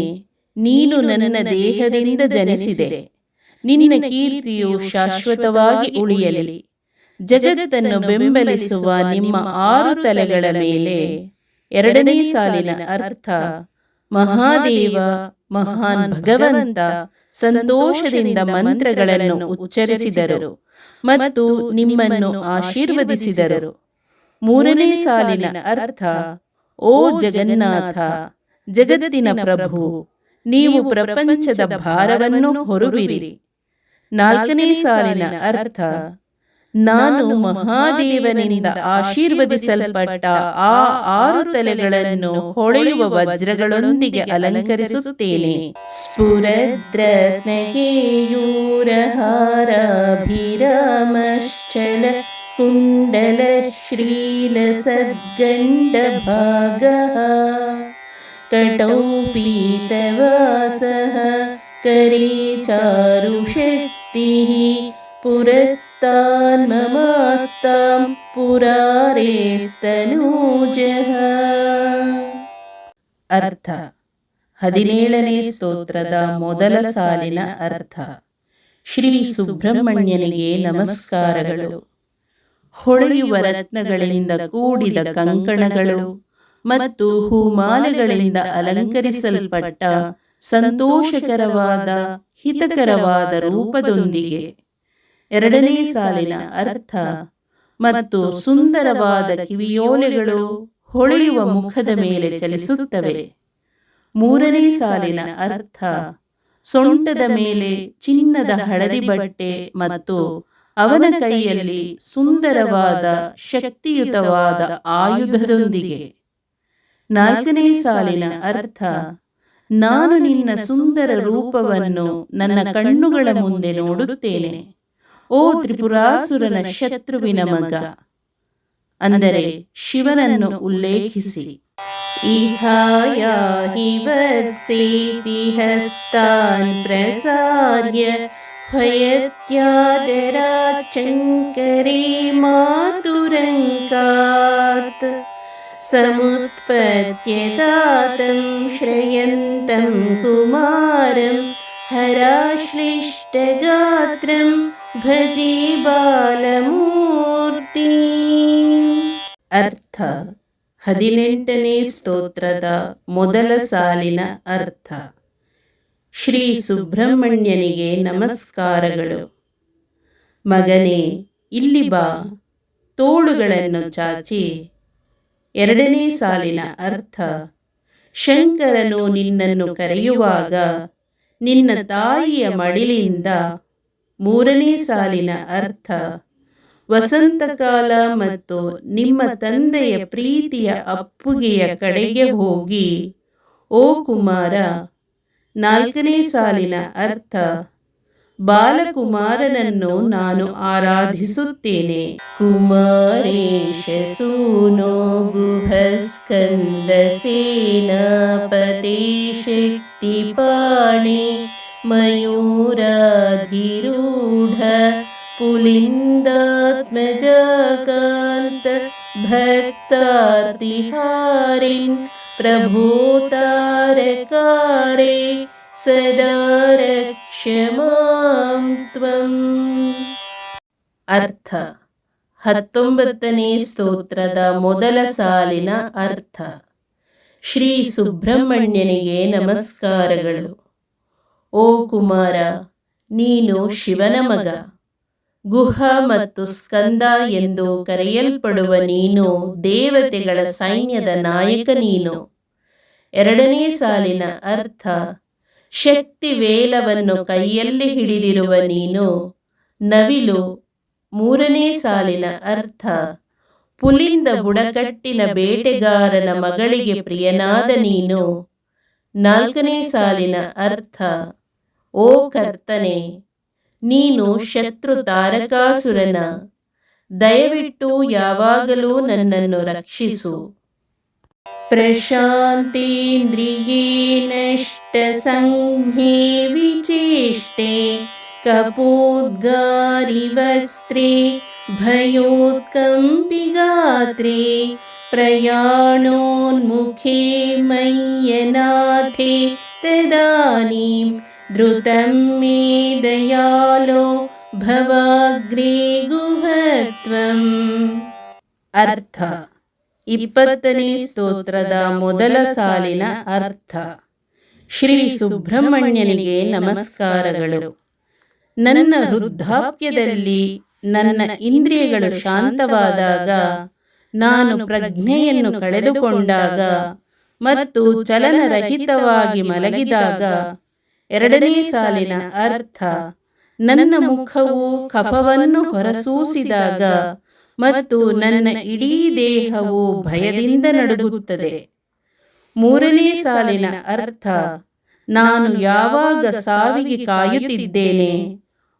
ನೀನು ನನ್ನ ದೇಹದಿಂದ ಜನಿಸಿದೆ. ನಿನ್ನ ಕೀರ್ತಿಯು ಶಾಶ್ವತವಾಗಿ ಉಳಿಯಲಿ. ಜಗತ್ತನ್ನು ಬೆಂಬಲಿಸುವ ನಿಮ್ಮ 6 ತಲೆಗಳ ಮೇಲೆ. ಎರಡನೇ ಸಾಲಿನ ಅರ್ಥ ಮಹಾದೇವ, ಮಹಾನ್ ಭಗವಂತ ಸಂತೋಷದಿಂದ ಮಂತ್ರಗಳನ್ನು ಉಚ್ಚರಿಸಿದರು ಮತ್ತು ನಿಮ್ಮನ್ನು ಆಶೀರ್ವದಿಸಿದರು. ಮೂರನೇ ಸಾಲಿನ ಅರ್ಥ ಓ ಜಗನ್ನಾಥ, ಜಗತ್ತಿನ ಪ್ರಭು, ನೀವು ಪ್ರಪಂಚದ ಭಾರವನ್ನು ಹೊರುವಿರಿ. ನಾಲ್ಕನೇ ಸಾಲಿನ ಅರ್ಥ ನಾನು ಮಹಾದೇವನಿಂದ ಆಶೀರ್ವದಿಸಲ್ಪಟ್ಟ ಆ 6 ತಲೆಗಳನ್ನು ಹೊಳೆಯುವ ವಜ್ರಗಳೊಂದಿಗೆ ಅಲಂಕರಿಸುತ್ತೇನೆ. ಸ್ಫುರದ್ರತ್ನಕೇಯೂರಹಾರಾಭಿರಾಮಶ್ಚಲ ಕುಂಡಲ ಶ್ರೀಲ ಸದ್ಗಂಡಭಾಗಃ ಕಟೌ ಪೀತವಾಸಃ ಕರೇ ಚಾರುಶಕ್ತಿಃ ಪುರಸ್ತಾದ್ಭುಜಗದಾಧರಃ ತಾನ್ ಮಮಾಸ್ತಾಂ ಪುರಾರೇಸ್ತನೂಜಃ. ಅರ್ಥ: 17ನೇ ಸ್ತೋತ್ರದ ಮೊದಲ ಸಾಲಿನ ಅರ್ಥ: ಶ್ರೀ ಸುಬ್ರಹ್ಮಣ್ಯನಿಗೆ ನಮಸ್ಕಾರಗಳು. ಹೊಳೆಯುವ ರತ್ನಗಳಿಂದ ಕೂಡಿದ ಕಂಕಣಗಳು ಮತ್ತು ಹೂಮಾಲೆಗಳಿಂದ ಅಲಂಕರಿಸಲ್ಪಟ್ಟ ಸಂತೋಷಕರವಾದ ಹಿತಕರವಾದ ರೂಪದೊಂದಿಗೆ. 2ನೇ ಸಾಲಿನ ಅರ್ಥ: ಮತ್ತು ಸುಂದರವಾದ ಕಿವಿಯೋಲೆಗಳು ಹೊಳೆಯುವ ಮುಖದ ಮೇಲೆ ಚಲಿಸುತ್ತವೆ. 3ನೇ ಸಾಲಿನ ಅರ್ಥ: ಸೊಂಟದ ಮೇಲೆ ಚಿನ್ನದ ಹಳದಿ ಬಟ್ಟೆ ಮತ್ತು ಅವನ ಕೈಯಲ್ಲಿ ಸುಂದರವಾದ ಶಕ್ತಿಯುತವಾದ ಆಯುಧದೊಂದಿಗೆ. 4ನೇ ಸಾಲಿನ ಅರ್ಥ: ನಾನು ನಿನ್ನ ಸುಂದರ ರೂಪವನ್ನು ನನ್ನ ಕಣ್ಣುಗಳ ಮುಂದೆ ನೋಡುತ್ತೇನೆ, ಓ ತ್ರಿಪುರಾಸುರನ ಶತ್ರುವಿನ ಮಗ. ಅಂದರೆ ಶಿವನನ್ನು ಉಲ್ಲೇಖಿಸಿ. ಇಹಾಯಾಹಿ ವತ್ಸೇತಿ ಹಸ್ತಾನ್ ಪ್ರಸಾರ್ಯ ಭಯತ್ಯಾದರಾಚಂಕರೇ ಮಾತುರಂಕಾತ್ ಸಮುತ್ಪತ್ಯತಾತಂ ಶ್ರಯಂತಂ ಕುಮಾರಂ ಹರಾಶ್ಲಿಷ್ಟಗಾತ್ರಂ ಭಜೆ ಬಾಲಮೂರ್ತಿ. ಅರ್ಥ: 18ನೇ ಸ್ತೋತ್ರದ ಮೊದಲ ಸಾಲಿನ ಅರ್ಥ: ಶ್ರೀ ಸುಬ್ರಹ್ಮಣ್ಯನಿಗೆ ನಮಸ್ಕಾರಗಳು. ಮಗನೇ, ಇಲ್ಲಿ ಬಾ, ತೋಳುಗಳನ್ನು ಚಾಚಿ. 2ನೇ ಸಾಲಿನ ಅರ್ಥ: ಶಂಕರನು ನಿನ್ನನ್ನು ಕರೆಯುವಾಗ ನಿನ್ನ ತಾಯಿಯ ಮಡಿಲಿಂದ. 3ನೇ ಸಾಲಿನ ಅರ್ಥ: ವಸಂತಕಾಲ ಮತ್ತು ನಿಮ್ಮ ತಂದೆಯ ಪ್ರೀತಿಯ ಅಪ್ಪುಗೆಯ ಕಡೆಗೆ ಹೋಗಿ, ಓ ಕುಮಾರ. 4ನೇ ಸಾಲಿನ ಅರ್ಥ: ಬಾಲಕುಮಾರನನ್ನು ನಾನು ಆರಾಧಿಸುತ್ತೇನೆ. ಕುಮಾರೇಶ ಸೂನೋ ಗುಹಸ್ಕಂದ ಸೇನಾಪತಿ ಶಕ್ತಿಪಾಣಿ ಮಯೂರಾಧಿರೂಢ ಪುಲಿಂದಾತ್ಮಜಕಾಂತ ಭಕ್ತಾರ್ತಿಹಾರಿನ್ ಪ್ರಭೋತಾರಕಾರೆ ಸದಾ ರಕ್ಷ ಮಾಂ ತ್ವಂ. ಅರ್ಥ: 19ನೇ ಸ್ತೋತ್ರದ ಮೊದಲ ಸಾಲಿನ ಅರ್ಥ: ಶ್ರೀ ಸುಬ್ರಹ್ಮಣ್ಯನಿಗೆ ನಮಸ್ಕಾರಗಳು. ಓ ಕುಮಾರ, ನೀನು ಶಿವನ ಮಗ. ಗುಹ ಮತ್ತು ಸ್ಕಂದ ಎಂದು ಕರೆಯಲ್ಪಡುವ ನೀನು ದೇವತೆಗಳ ಸೈನ್ಯದ ನಾಯಕ ನೀನು. 2ನೇ ಸಾಲಿನ ಅರ್ಥ: ಶಕ್ತಿ ವೇಲವನ್ನು ಕೈಯಲ್ಲಿ ಹಿಡಿದಿರುವ ನೀನು ನವಿಲು. 3ನೇ ಸಾಲಿನ ಅರ್ಥ: ಪುಲಿಂದ ಬುಡಕಟ್ಟಿನ ಬೇಟೆಗಾರನ ಮಗಳಿಗೆ ಪ್ರಿಯನಾದ ನೀನು. 4ನೇ ಸಾಲಿನ ಅರ್ಥ: ಓ ಕರ್ತನೆ, ನೀನು ಶತ್ರು ತಾರಕಾಸುರನ. ದಯವಿಟ್ಟು ಯಾವಾಗಲೂ ನನ್ನನ್ನು ರಕ್ಷಿಸು. ಪ್ರಶಾಂತೇಂದ್ರಿಯೇನಷ್ಟ ಸಂಜ್ಞೆ ವಿಚೇಷ್ಟೆ ಕಪೋದ್ಗಾರಿ ವಕ್ಸ್ತ್ರೇ ಭಯೋತ್ಕಂಪಿಗಾತ್ರೇ ಪ್ರಯಾಣೋನ್ಮುಖೇ ಮಯ್ಯನಾಥೇ ತದಾನೀಂ ಧೃತಂ ಮೇ ದಯಾಲೋ ಭವಾಗ್ರೇ ಗುಹತ್ವಂ. ಅರ್ಥ: 20ನೇ ಸ್ತೋತ್ರದ ಮೊದಲ ಸಾಲಿನ ಅರ್ಥ: ಶ್ರೀ ಸುಬ್ರಹ್ಮಣ್ಯನಿಗೆ ನಮಸ್ಕಾರಗಳು. ನನ್ನ ವೃದ್ಧಾಪ್ಯದಲ್ಲಿ ನನ್ನ ಇಂದ್ರಿಯಗಳು ಶಾಂತವಾದಾಗ, ನಾನು ಪ್ರಜ್ಞೆಯನ್ನು ಕಳೆದುಕೊಂಡಾಗ ಮತ್ತು ಚಲನರಹಿತವಾಗಿ ಮಲಗಿದಾಗ. 2ನೇ ಸಾಲಿನ ಅರ್ಥ: ನನ್ನ ಮುಖವು ಕಫವನ್ನು ಹೊರಸೂಸಿದಾಗ ಮತ್ತು ನನ್ನ ಇಡೀ ದೇಹವು ಭಯದಿಂದ ನಡುಗುತ್ತದೆ. 3ನೇ ಸಾಲಿನ ಅರ್ಥ: ನಾನು ಯಾವಾಗ ಸಾವಿಗೆ ಕಾಯುತ್ತಿದ್ದೇನೆ,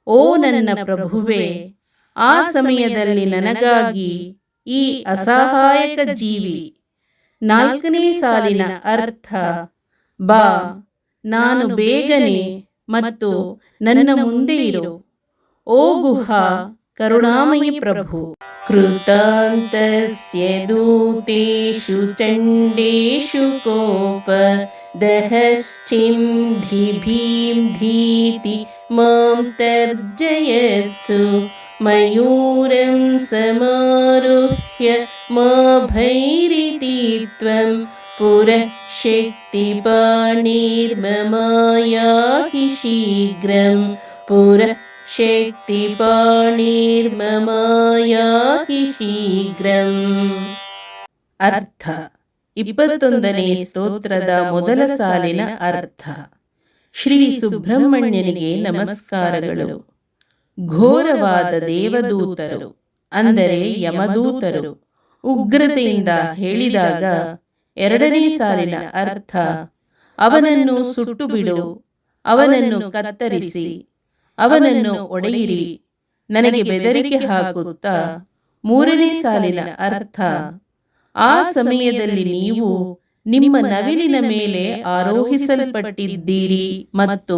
ಓ ನನ್ನ ಪ್ರಭುವೇ, ಆ ಸಮಯದಲ್ಲಿ ನನಗಾಗಿ ಈ ಅಸಹಾಯಕ ಜೀವಿ. 4ನೇ ಸಾಲಿನ ಅರ್ಥ: ಬಾ, ನಾನು ಬೇಗನೆ ಮತ್ತು ನನ್ನ ಮುಂದೆ ಇರು. ಓ ಗುಹ, ಕರುಣಾಮಯಿ ಪ್ರಭು. ಕೃತಾಂತಸ್ಯ ದೂತೇಷು ಚಂಡೇಷು ಕೋಪ ದಹಶ್ಚಿಂಧಿಭೀಂ ಧೀತಿ ಮಾಂ ತರ್ಜಯತ್ಸು ಮಯೂರಂ ಸಮಾರುಹ್ಯ ಮಾ ಭೈರಿತಿ ತ್ವಂ ಪುರಃ ಶಕ್ತಿಪಾಣಿರ್ಮಮಾಯಾಹಿ ಶೀಘ್ರಂ ಪುರಃ ಶಕ್ತಿಪಾಣಿರ್ಮಮಾಯಾಹಿ ಶೀಘ್ರಂ. ಅರ್ಥ. 21ನೇ ಸ್ತೋತ್ರದ ಮೊದಲ ಸಾಲಿನ ಅರ್ಥ. ಶ್ರೀ ಸುಬ್ರಹ್ಮಣ್ಯನಿಗೆ ನಮಸ್ಕಾರಗಳು. ಘೋರವಾದ ದೇವದೂತರು ಅಂದರೆ ಯಮದೂತರು ಉಗ್ರತೆಯಿಂದ ಹೇಳಿದಾಗ 2ನೇ ಸಾಲಿನ ಅರ್ಥ ಅವನನ್ನು ಸುಟ್ಟು ಬಿಡು, ಅವನನ್ನು ಕತ್ತರಿಸಿ, ಅವನನ್ನು ಒಡೆಯಿರಿ, ನನಗೆ ಬೆದರಿಕೆ ಹಾಕುತ್ತಾ 3ನೇ ಸಾಲಿನ ಅರ್ಥ ಆ ಸಮಯದಲ್ಲಿ ನೀವು ನಿಮ್ಮ ನವಿಲಿನ ಮೇಲೆ ಆರೋಹಿಸಲ್ಪಟ್ಟಿದ್ದೀರಿ ಮತ್ತು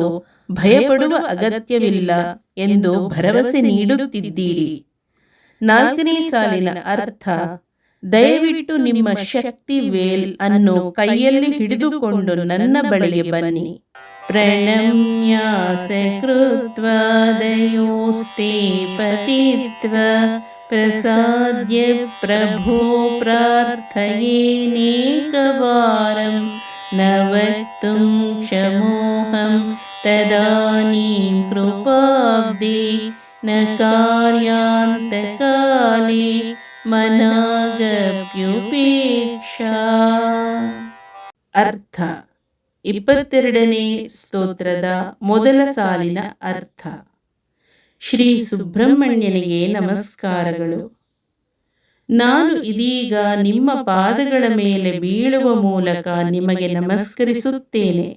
ಭಯಪಡುವ ಅಗತ್ಯವಿಲ್ಲ ಎಂದು ಭರವಸೆ ನೀಡುತ್ತಿದ್ದೀರಿ. 4ನೇ ಸಾಲಿನ ಅರ್ಥ ದಯವಿಟ್ಟು ನಿಮ್ಮ ಶಕ್ತಿ ವೇಲ್ ಅನ್ನು ಕೈಯಲ್ಲಿ ಹಿಡಿದುಕೊಂಡು ನನ್ನ ಬಳಿಗೆ ಬನ್ನಿ. ಪ್ರಣಮ್ಯ ಸಕೃತ್ವಾ ದಯೋಸ್ತೆ ಪತಿತ್ವಾ ಪ್ರಸಾದ್ಯ ಪ್ರಭೋ ಪ್ರಾರ್ಥಯೇನೇಕವಾರಂ ನ ವಕ್ತುಂ ಕ್ಷಮೋಹಂ ತದಾನೀಂ ಕೃಪಾಬ್ಧೇ ನ ಕಾರ್ಯಾಂತಕಾಲೇ ಮನಾಗಪ್ಯುಪೇಕ್ಷಾ. ಅರ್ಥ. 22ನೇ ಸ್ತೋತ್ರದ ಮೊದಲ ಸಾಲಿನ ಅರ್ಥ. ಶ್ರೀ ಸುಬ್ರಹ್ಮಣ್ಯನಿಗೆ ನಮಸ್ಕಾರಗಳು. ನಾನು ಇದೀಗ ನಿಮ್ಮ ಪಾದಗಳ ಮೇಲೆ ಬೀಳುವ ಮೂಲಕ ನಿಮಗೆ ನಮಸ್ಕರಿಸುತ್ತೇನೆ.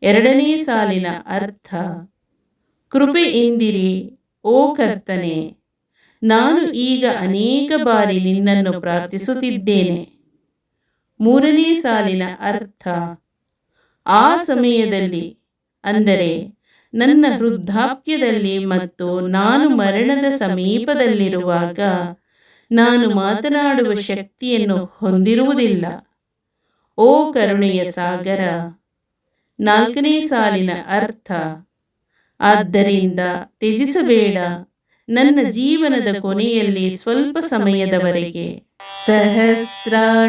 2ನೇ ಸಾಲಿನ ಅರ್ಥ ಕೃಪೆಯಿಂದಿರಿ ಓ ಕರ್ತನೆ, ನಾನು ಈಗ ಅನೇಕ ಬಾರಿ ನಿನ್ನನ್ನು ಪ್ರಾರ್ಥಿಸುತ್ತಿದ್ದೇನೆ. 3ನೇ ಸಾಲಿನ ಅರ್ಥ ಆ ಸಮಯದಲ್ಲಿ ಅಂದರೆ ನನ್ನ ವೃದ್ಧಾಪ್ಯದಲ್ಲಿ ಮತ್ತು ನಾನು ಮರಣದ ಸಮೀಪದಲ್ಲಿರುವಾಗ ನಾನು ಮಾತನಾಡುವ ಶಕ್ತಿಯನ್ನು ಹೊಂದಿರುವುದಿಲ್ಲ. ಓ ಕರುಣೆಯ ಸಾಗರ. 4ನೇ ಸಾಲಿನ ಅರ್ಥ ಆದ್ದರಿಂದ ತ್ಯಜಿಸಬೇಡ, ನನ್ನ ಜೀವನದ ಕೊನೆಯಲ್ಲಿ ಸ್ವಲ್ಪ ಸಮಯದವರೆಗೆ. ಸಹಸ್ರಾಂಡಭೋಕ್ತಾ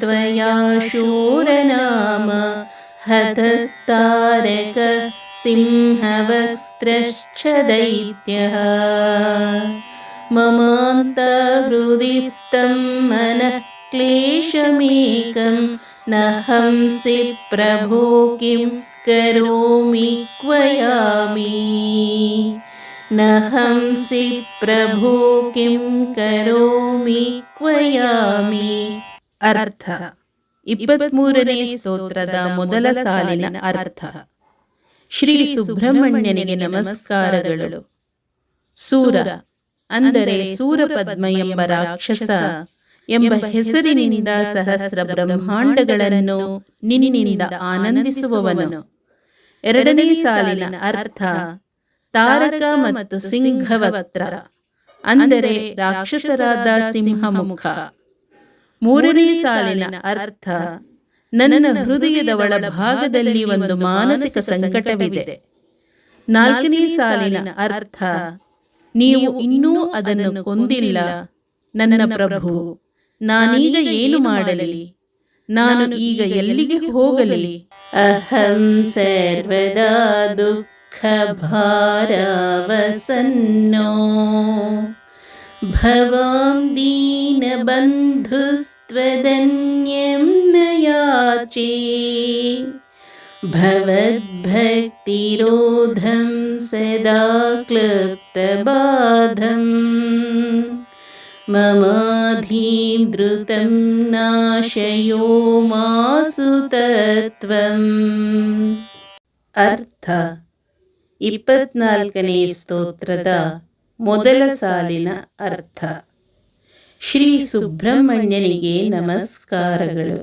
ತ್ವಯಾ ಶೂರನಾಮ ಹತಸ್ತಾರಕ ಸಿಂಹವಕ್ಸ್ತ್ರಶ್ಚ ದೈತ್ಯಃ ಮಮಾಂತಹೃದಿಸ್ಥಂ ಮನಃ ಕ್ಲೇಶಮೇಕಂ ನ ಹಂಸಿ ಪ್ರಭೋ ಕಿಂ ಕರೋಮಿ ಕ್ವಯಾಮಿ. ನ ಹಂಸಿ ಪ್ರಭೋ ಕಿಂ ಕರೋಮಿ ಕ್ವಯಾಮಿ. ಅರ್ಥ. 23ನೇ ಸ್ತೋತ್ರದ ಮೊದಲ ಸಾಲಿನ ಅರ್ಥ. ಶ್ರೀ ಸುಬ್ರಹ್ಮಣ್ಯನಿಗೆ ನಮಸ್ಕಾರಗಳು. ಸೂರ ಅಂದರೆ ಸೂರಪದ್ಮ ಎಂಬ ರಾಕ್ಷಸ ಎಂಬ ಹೆಸರಿನಿಂದ ಸಹಸ್ರ ಬ್ರಹ್ಮಾಂಡಗಳನ್ನು ನಿನ್ನಿಂದ ಆನಂದಿಸುವವನು. 2ನೇ ಸಾಲಿನ ಅರ್ಥ ತಾರಕ ಮತ್ತು ಸಿಂಹವಕ್ತ್ರ ಅಂದರೆ ರಾಕ್ಷಸರಾದ ಸಿಂಹಮುಖ. 3ನೇ ಸಾಲಿನ ಅರ್ಥ ನನ್ನ ಹೃದಯದ ಒಳಭಾಗದಲ್ಲಿ ಒಂದು ಮಾನಸಿಕ ಸಂಕಟವಿದೆ. 4ನೇ ಸಾಲಿನ ಅರ್ಥ ನೀವು ಇನ್ನೂ ಅದನ್ನು ಕೊಂದಿಲ್ಲ ನನ್ನ ಪ್ರಭು, ನಾನೀಗ ಏನು ಮಾಡಲಿ, ನಾನು ಈಗ ಎಲ್ಲಿಗೆ ಹೋಗಲಿ. ಅಹಂ ಸರ್ವದಾ ದುಃಖ ಭಾರವಸನ್ನೋ ಭವಾಂ ದೀನಬಂಧುಸ್ತ್ವದನ್ಯಂ ನ ಯಾಚೇ ಭವದ್ಭಕ್ತಿರೋಧಂ ಸದಾ ಕ್ಲೃಪ್ತಬಾಧಂ ಮಮಾಧೀಂ ಧೃತಂ ನಾಶಯೋ ಮಾಸು ತತ್ವಂ. ಅರ್ಥ. 24ನೇ ಸ್ತೋತ್ರದ ಮೊದಲ ಸಾಲಿನ ಅರ್ಥ. ಶ್ರೀ ಸುಬ್ರಹ್ಮಣ್ಯನಿಗೆ ನಮಸ್ಕಾರಗಳು.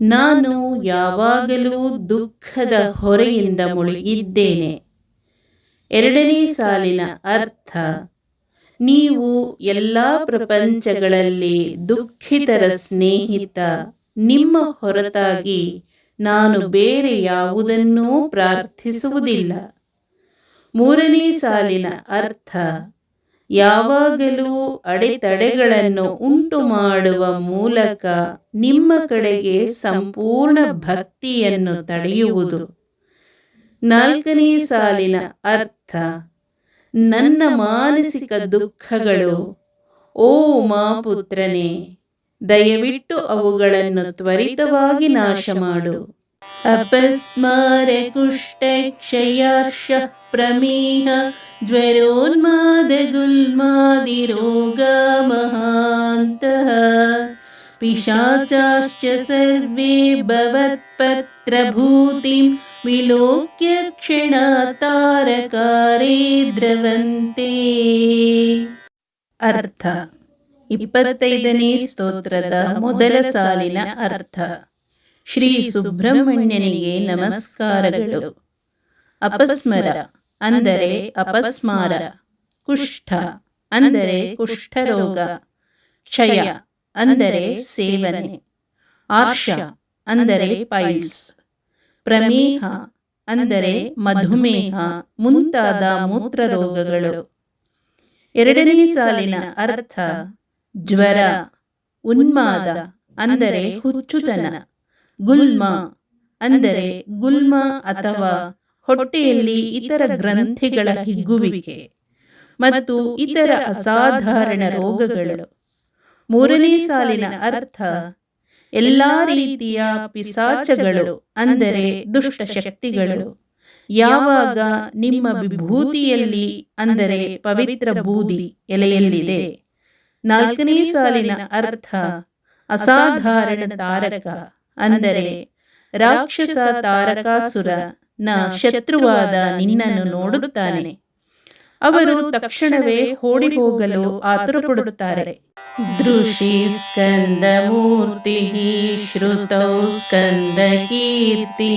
ನಾನು ಯಾವಾಗಲೂ ದುಃಖದ ಹೊರೆಯಿಂದ ಮುಳುಗಿದ್ದೇನೆ. ಎರಡನೇ ಸಾಲಿನ ಅರ್ಥ: ನೀವು ಎಲ್ಲ ಪ್ರಪಂಚಗಳಲ್ಲಿ ದುಃಖಿತರ ಸ್ನೇಹಿತ. ನಿಮ್ಮ ಹೊರತಾಗಿ ನಾನು ಬೇರೆ ಯಾವುದನ್ನೂ ಪ್ರಾರ್ಥಿಸುವುದಿಲ್ಲ. ಮೂರನೇ ಸಾಲಿನ ಅರ್ಥ: ಯಾವಾಗಲೂ ಅಡೆತಡೆಗಳನ್ನು ಉಂಟು ಮಾಡುವ ಮೂಲಕ ನಿಮ್ಮ ಕಡೆಗೆ ಸಂಪೂರ್ಣ ಭಕ್ತಿಯನ್ನು ತಡೆಯುವುದು. ನಾಲ್ಕನೇ ಸಾಲಿನ ಅರ್ಥ: ನನ್ನ ಮಾನಸಿಕ ದುಃಖಗಳು, ಓ ಮಾಪುತ್ರನೇ, ದಯವಿಟ್ಟು ಅವುಗಳನ್ನು ತ್ವರಿತವಾಗಿ ನಾಶ ಮಾಡು. ಅಪಸ್ಮಾರ ಕುಷ್ಠ ಕ್ಷಯಾರ್ಷ ಪ್ರಮೇಹ ಜ್ವರೋನ್ಮಾದ ಗುಲ್ಮಾದಿ ರೋಗ ಮಹಾಂತಃ ಪಿಶಾಚಾಶ್ಚ ಸರ್ವೇ ಭವತ್ಪತ್ರಭೂತಿಂ ವಿಲೋಕ್ಯ ಕ್ಷಣತಾರಕಾರೇ ದ್ರವಂತೆ. ಅರ್ಥ: 25ನೇ ಸ್ತೋತ್ರದ ಮೊದಲ ಸಾಲಿನ ಅರ್ಥ: ಶ್ರೀ ಸುಬ್ರಹ್ಮಣ್ಯನಿಗೆ ನಮಸ್ಕಾರಗಳು. ಅಪಸ್ಮರ ಅಂದರೆ ಅಪಸ್ಮಾರ, ಕುಷ್ಠ ಅಂದರೆ ಕುಷ್ಠರೋಗ, ಕ್ಷಯ ಅಂದರೆ ಸೇವನೆ, ಆರ್ಷ ಅಂದರೆ ಪೈಲ್ಸ್, ಪ್ರಮೇಹ ಅಂದರೆ ಮಧುಮೇಹ ಮುಂತಾದ ಮೂತ್ರರೋಗಗಳು. ಎರಡನೇ ಸಾಲಿನ ಅರ್ಥ: ಜ್ವರ, ಉನ್ಮಾದ ಅಂದರೆ ಹುಚ್ಚುತನ, ಗುಲ್ಮ ಅಂದರೆ ಗುಲ್ಮ ಅಥವಾ ಹೊಟ್ಟೆಯಲ್ಲಿ ಇತರ ಗ್ರಂಥಿಗಳ ಹಿಗ್ಗುವಿಕೆ ಮತ್ತು ಇತರ ಅಸಾಧಾರಣ ರೋಗಗಳು. ಮೂರನೇ ಸಾಲಿನ ಅರ್ಥ: ಎಲ್ಲ ರೀತಿಯ ಪಿಸಾಚಗಳು ಅಂದರೆ ದುಷ್ಟ ಶಕ್ತಿಗಳು ಯಾವಾಗ ನಿಮ್ಮ ವಿಭೂತಿಯಲ್ಲಿ ಅಂದರೆ ಪವಿತ್ರ ಬೂದಿ ಎಲೆಯಲ್ಲಿದೆ. ನಾಲ್ಕನೇ ಸಾಲಿನ ಅರ್ಥ: ಅಸಾಧಾರಣ ತಾರಕ ಅಂದರೆ ರಾಕ್ಷಸ ತಾರಕಾಸುರ ನ ಶತ್ರುವಾದ ನಿನ್ನನ್ನು ನೋಡುತ್ತಾನೆ. ಅವರು ತಕ್ಷಣವೇ ಓಡಿ ಹೋಗಲು ಆತುರಪಡುತ್ತಾರೆ. ದೃಶಿ ಸ್ಕಂದ ಮೂರ್ತಿ ಶ್ರುತೌ ಸ್ಕಂದ ಕೀರ್ತಿ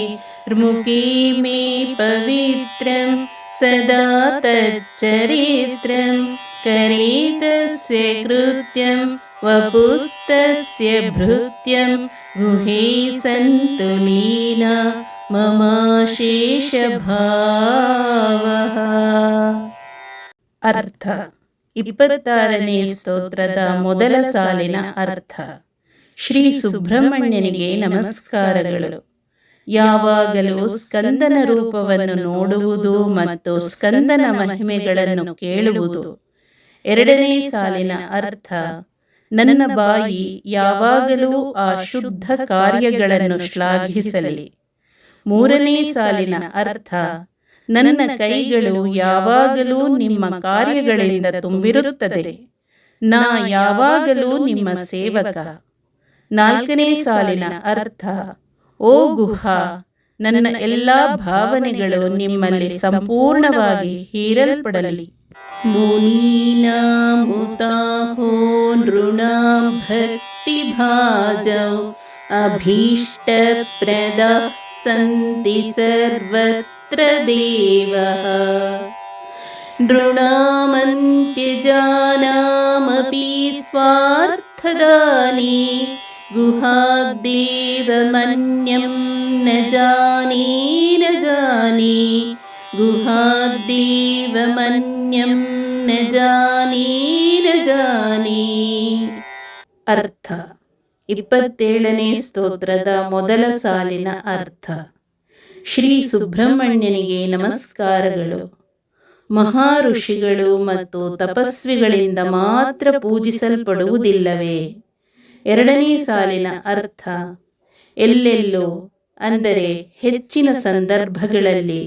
ಮುಖಿ ಮೇ ಪವಿತ್ರಂ ಸದಾ ತಚ್ಚರಿತ್ರಂ ಕರೇ ತಸ್ಯ ಕೃತ್ಯಂ ವಪುಸ್ತಸ್ಯ ಭೃತ್ಯಂ ಗುಹೇ ಸಂತು ಲೀನಾ ಮಮ ಶೇಷ ಭಾವಃ. ಅರ್ಥ: 26ನೇ ಸ್ತೋತ್ರದ ಮೊದಲ ಸಾಲಿನ ಅರ್ಥ: ಶ್ರೀ ಸುಬ್ರಹ್ಮಣ್ಯನಿಗೆ ನಮಸ್ಕಾರಗಳು. ಯಾವಾಗಲೂ ಸ್ಕಂದನ ರೂಪವನ್ನು ನೋಡುವುದು ಮತ್ತು ಸ್ಕಂದನ ಮಹಿಮೆಗಳನ್ನು ಕೇಳುವುದು. ಎರಡನೇ ಸಾಲಿನ ಅರ್ಥ: ನನ್ನ ಬಾಯಿ ಯಾವಾಗಲೂ ಆ ಶುದ್ಧ ಕಾರ್ಯಗಳನ್ನು ಶ್ಲಾಘಿಸಲಿ. ಮೂರನೇ ಸಾಲಿನ ಅರ್ಥ: ನನ್ನ ಕೈಗಳು ಯಾವಾಗಲೂ ನಿಮ್ಮ ಕಾರ್ಯಗಳಿಂದ ತುಂಬಿರುತ್ತದೆ. ನಾ ಯಾವಾಗಲೂ ನಿಮ್ಮ ಸೇವಕ. ನಾಲ್ಕನೇ ಸಾಲಿನ ಅರ್ಥ: ಓ ಗುಹ, ನನ್ನ ಎಲ್ಲ ಭಾವನೆಗಳು ನಿಮ್ಮಲ್ಲಿ ಸಂಪೂರ್ಣವಾಗಿ ಹೀರಲ್ಪಡಲಿ. ಮುನೀನಾಂ ಹುತಾಹೋ ನೃಣಾಂ ಭಕ್ತಿ ಭಾಜೌ ಅಭೀಷ್ಟಪ್ರದಃ ಸಂತಿ ಸರ್ವತ್ರ ದೇವಃ ನೃಣಾಮಂತ್ಯಜಾನಾಮಪಿ ಸ್ವಾರ್ಥದಾನಿ ಗುಹಾದ್ದೇವಮನ್ಯಂ ನ ಜಾನಿ ನ ಜಾನಿ ಗುಹಾದ್ದೇವಮನ್ಯಂ ನ ಜಾನಿ ನ ಜಾನಿ. ಅರ್ಥ: 27ನೇ ಸ್ತೋತ್ರದ ಮೊದಲ ಸಾಲಿನ ಅರ್ಥ: ಶ್ರೀ ಸುಬ್ರಹ್ಮಣ್ಯನಿಗೆ ನಮಸ್ಕಾರಗಳು. ಮಹಾ ಋಷಿಗಳು ಮತ್ತು ತಪಸ್ವಿಗಳಿಂದ ಮಾತ್ರ ಪೂಜಿಸಲ್ಪಡುವುದಿಲ್ಲವೇ? ಎರಡನೇ ಸಾಲಿನ ಅರ್ಥ: ಎಲ್ಲೆಲ್ಲೋ ಅಂದರೆ ಹೆಚ್ಚಿನ ಸಂದರ್ಭಗಳಲ್ಲಿ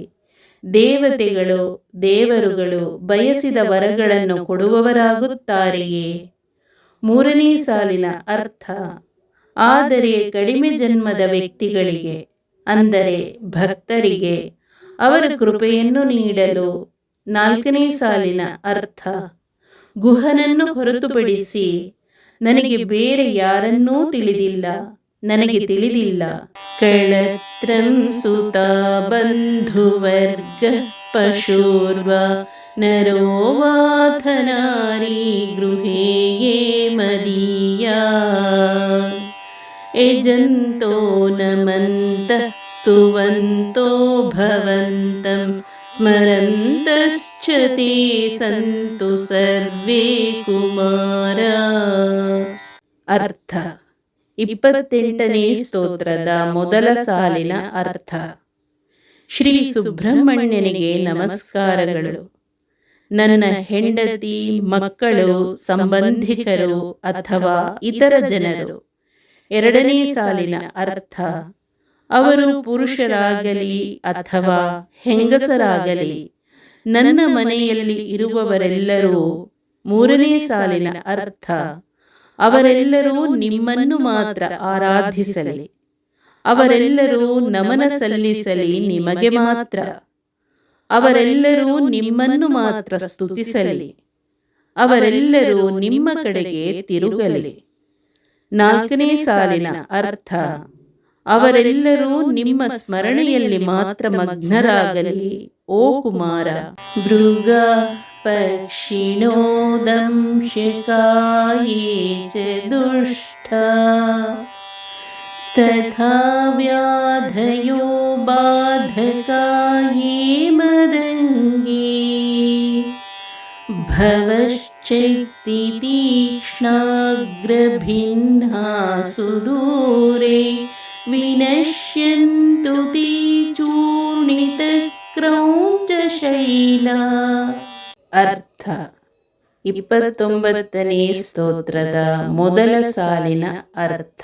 ದೇವತೆಗಳು ದೇವರುಗಳು ಬಯಸಿದ ವರಗಳನ್ನು ಕೊಡುವವರಾಗುತ್ತಾರೆಯೇ? ಮೂರನೇ ಸಾಲಿನ ಅರ್ಥ: ಆದರೆ ಕಡಿಮೆ ಜನ್ಮದ ವ್ಯಕ್ತಿಗಳಿಗೆ ಅಂದರೆ ಭಕ್ತರಿಗೆ ಅವರ ಕೃಪೆಯನ್ನು ನೀಡಲು. ನಾಲ್ಕನೇ ಸಾಲಿನ ಅರ್ಥ: ಗುಹನನ್ನು ಹೊರತುಪಡಿಸಿ ನನಗೆ ಬೇರೆ ಯಾರನ್ನೂ ತಿಳಿದಿಲ್ಲ, ನನಗೆ ತಿಳಿದಿಲ್ಲ. ಕಳತ್ರಂ ಸುತ ಬಂಧುವರ್ಗ पशुर्वा नरो वाथ नारी गृहे ये मदीया यजन्तो नमन्तः स्तुवन्तो भवन्तं स्मरन्तश्च ते सन्तु सर्वे कुमारा. ಅರ್ಥ 28ನೇ ಸ್ತೋತ್ರದ ಮೊದಲ ಸಾಲಿನ ಅರ್ಥ. ಶ್ರೀ ಸುಬ್ರಹ್ಮಣ್ಯನಿಗೆ ನಮಸ್ಕಾರಗಳು. ನನ್ನ ಹೆಂಡತಿ, ಮಕ್ಕಳು, ಸಂಬಂಧಿಕರು ಅಥವಾ ಇತರ ಜನರು. ಎರಡನೇ ಸಾಲಿನ ಅರ್ಥ. ಅವರು ಪುರುಷರಾಗಲಿ ಅಥವಾ ಹೆಂಗಸರಾಗಲಿ, ನನ್ನ ಮನೆಯಲ್ಲಿ ಇರುವವರೆಲ್ಲರೂ. ಮೂರನೇ ಸಾಲಿನ ಅರ್ಥ. ಅವರೆಲ್ಲರೂ ನಿಮ್ಮನ್ನು ಮಾತ್ರ ಆರಾಧಿಸಲಿ. ಅವರೆಲ್ಲರೂ ನಮನ ಸಲ್ಲಿಸಲಿ ನಿಮಗೆ ಮಾತ್ರ. ಅವರೆಲ್ಲರೂ ನಿಮ್ಮನ್ನು ಮಾತ್ರ ಸ್ತುತಿಸಲಿ. ಅವರೆಲ್ಲರೂ ನಿಮ್ಮ ಕಡೆಗೆ ತಿರುಗಲಿ. ನಾಲ್ಕನೇ ಸಾಲಿನ ಅರ್ಥ. ಅವರೆಲ್ಲರೂ ನಿಮ್ಮ ಸ್ಮರಣೆಯಲ್ಲಿ ಮಾತ್ರ ಮಗ್ನರಾಗಲಿ ಓ ಕುಮಾರ. ಮೃಗ ಪಕ್ಷಿಣೋ ದಂಶಕಾಯೇ ಚ ದುಷ್ಟಾ ತಥಾ ವ್ಯಾಧಯೋ ಬಾಧಕಾಯೇ ಮದಂಗೀ ಭವಶ್ಚೈತಿ ತೀಕ್ಷ್ಣಾಗ್ರಭಿನ್ನಾ ಸುದೂರೇ ವಿನಶ್ಯಂತು ತೇ ಚೂರ್ಣಿತಕ್ರೌಂಚಶೈಲಾ. ಅರ್ಥ 29ನೇ ಸ್ತೋತ್ರದ ಮೊದಲ ಸಾಲಿನ ಅರ್ಥ.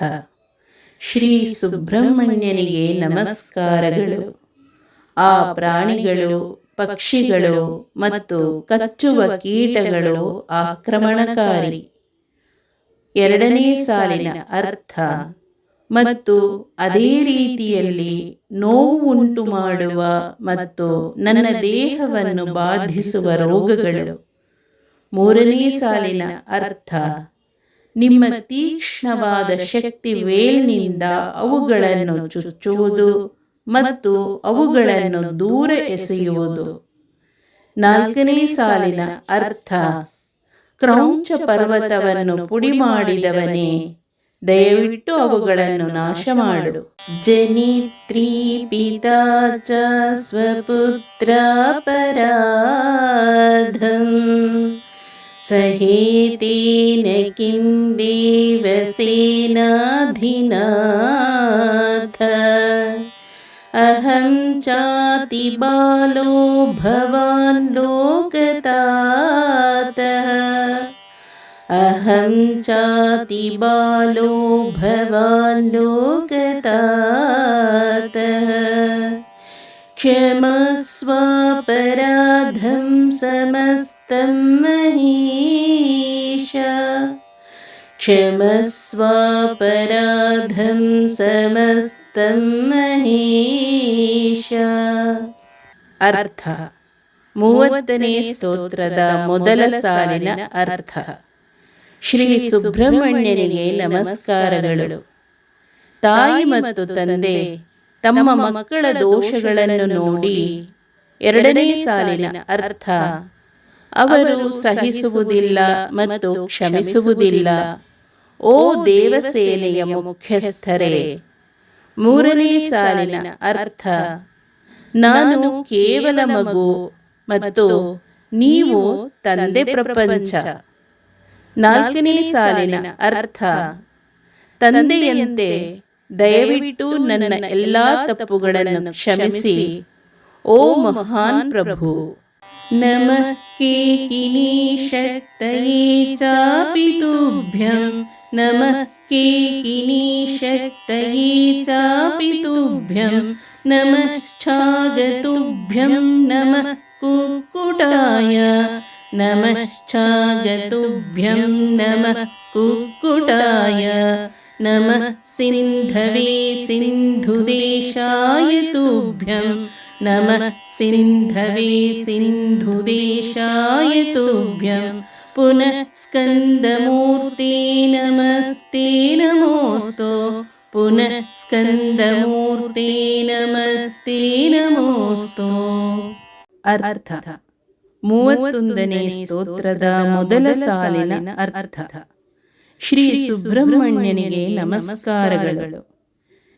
ಶ್ರೀ ಸುಬ್ರಹ್ಮಣ್ಯನಿಗೆ ನಮಸ್ಕಾರಗಳು. ಆ ಪ್ರಾಣಿಗಳು, ಪಕ್ಷಿಗಳು ಮತ್ತು ಕಚ್ಚುವ ಕೀಟಗಳು ಆಕ್ರಮಣಕಾರಿ. ಎರಡನೇ ಸಾಲಿನ ಅರ್ಥ. ಮತ್ತು ಅದೇ ರೀತಿಯಲ್ಲಿ ನೋವುಂಟು ಮಾಡುವ ಮತ್ತು ನನ್ನ ದೇಹವನ್ನು ಬಾಧಿಸುವ ರೋಗಗಳು. ಮೂರನೇ ಸಾಲಿನ ಅರ್ಥ. ನಿಮ್ಮ ತೀಕ್ಷ್ಣವಾದ ಶಕ್ತಿ ವೇಲ್ನಿಂದ ಅವುಗಳನ್ನು ಚುಚ್ಚುವುದು ಮತ್ತು ಅವುಗಳನ್ನು ದೂರ ಎಸೆಯುವುದು. ನಾಲ್ಕನೇ ಸಾಲಿನ ಅರ್ಥ. ಕ್ರೌಂಚ ಪರ್ವತವನ್ನು ಪುಡಿ ಮಾಡಿದವನೇ, ದಯವಿಟ್ಟು ಅವುಗಳನ್ನು ನಾಶ ಮಾಡು. ಜನಿತ್ರಿ ಪಿತಾ ಚ ಸ್ವಪುತ್ರ ಪರಾಧಂ ಸಹೇತೇನ ಕಿಂ ದೇವಸೇನಾಧಿನಾಥ ಅಹಂ ಚಾತಿ ಬಾಲೋ ಭವಾನ್ ಲೋಕತಾತಃ ಅಹಂ ಚಾತಿ ಬಾಲೋ ಭವಾನ್ ಲೋಕತಾತಃ ಕ್ಷಮಸ್ವಾಪರಾಧಂ ಸಮಸ್ತಂ ಮಹೇಶ ಕ್ಷಮಸ್ವಾಪರಾಧಂ ಸಮಸ್ತಂ ಮಹೇಶ. ಅರ್ಥ 30ನೇ ಸ್ತೋತ್ರದ ಮೊದಲ ಸಾಲಿನ ಅರ್ಥ. ಶ್ರೀ ಸುಬ್ರಹ್ಮಣ್ಯನಿಗೆ ನಮಸ್ಕಾರಗಳು. ತಾಯಿ ಮತ್ತು ತಂದೆ ತಮ್ಮ ಮಕ್ಕಳ ದೋಷಗಳನ್ನು ನೋಡಿ. ಎರಡನೇ ಸಾಲಿನ ಅರ್ಥ. ಅವರು ಸಹಿಸುವುದಿಲ್ಲ ಮತ್ತು ಕ್ಷಮಿಸುವುದಿಲ್ಲ ಓ ದೇವಸೇನೆಯ ಮುಖ್ಯಸ್ಥರೇ. ಮೂರನೇ ಸಾಲಿನ ಅರ್ಥ. ನಾನು ಕೇವಲ ಮಗು ಮತ್ತು ನೀವು ತಂದೆ ಪ್ರಪಂಚ. ನಾಲ್ಕನೇ ಸಾಲಿನ ಅರ್ಥ. ತಂದೆಯಂತೆ ದಯವಿಟ್ಟು ನನ್ನ ಎಲ್ಲ ತಪ್ಪುಗಳನ್ನು ಕ್ಷಮಿಸಿ ಓ ಮಹಾನ್ ಪ್ರಭು. ನಮಃ ಕೇಕಿನಿ ಶಕ್ತಯೇ ಚಾಪಿ ತುಭ್ಯಂ ನಮಃ ಕೇಕಿನಿ ಶಕ್ತಯೇ ಚಾಪಿ ತುಭ್ಯಂ ನಮಶ್ಚಾಗತುಭ್ಯಂ ನಮಃ ಕುಕ್ಕುಟಾಯ ನಮಶ್ಚಾಗತುಭ್ಯಂ ನಮಃ ಕುಕ್ಕುಟಾಯ ನಮಃ ಸಿಂಧವೇ ಸಿಂಧುದೇಶಾಯ ತುಭ್ಯಂ ನಮಃ ಸಿಂಧವೇ ಸಿಂಧುದೇಶಾಯ ತುಭ್ಯಂ ಪುನಃ ಸ್ಕಂದಮೂರ್ತಿ ನಮಸ್ತೆ ನಮೋಸ್ತು ಪುನಃ ಸ್ಕಂದಮೂರ್ತಿ ನಮಸ್ತೆ ನಮೋಸ್ತು. ಅರ್ಥ. 31ನೇ ಸ್ತೋತ್ರದ ಮೊದಲ ಸಾಲಿನ ಅರ್ಥ. ಶ್ರೀ ಸುಬ್ರಹ್ಮಣ್ಯನಿಗೆ ನಮಸ್ಕಾರಗಳು.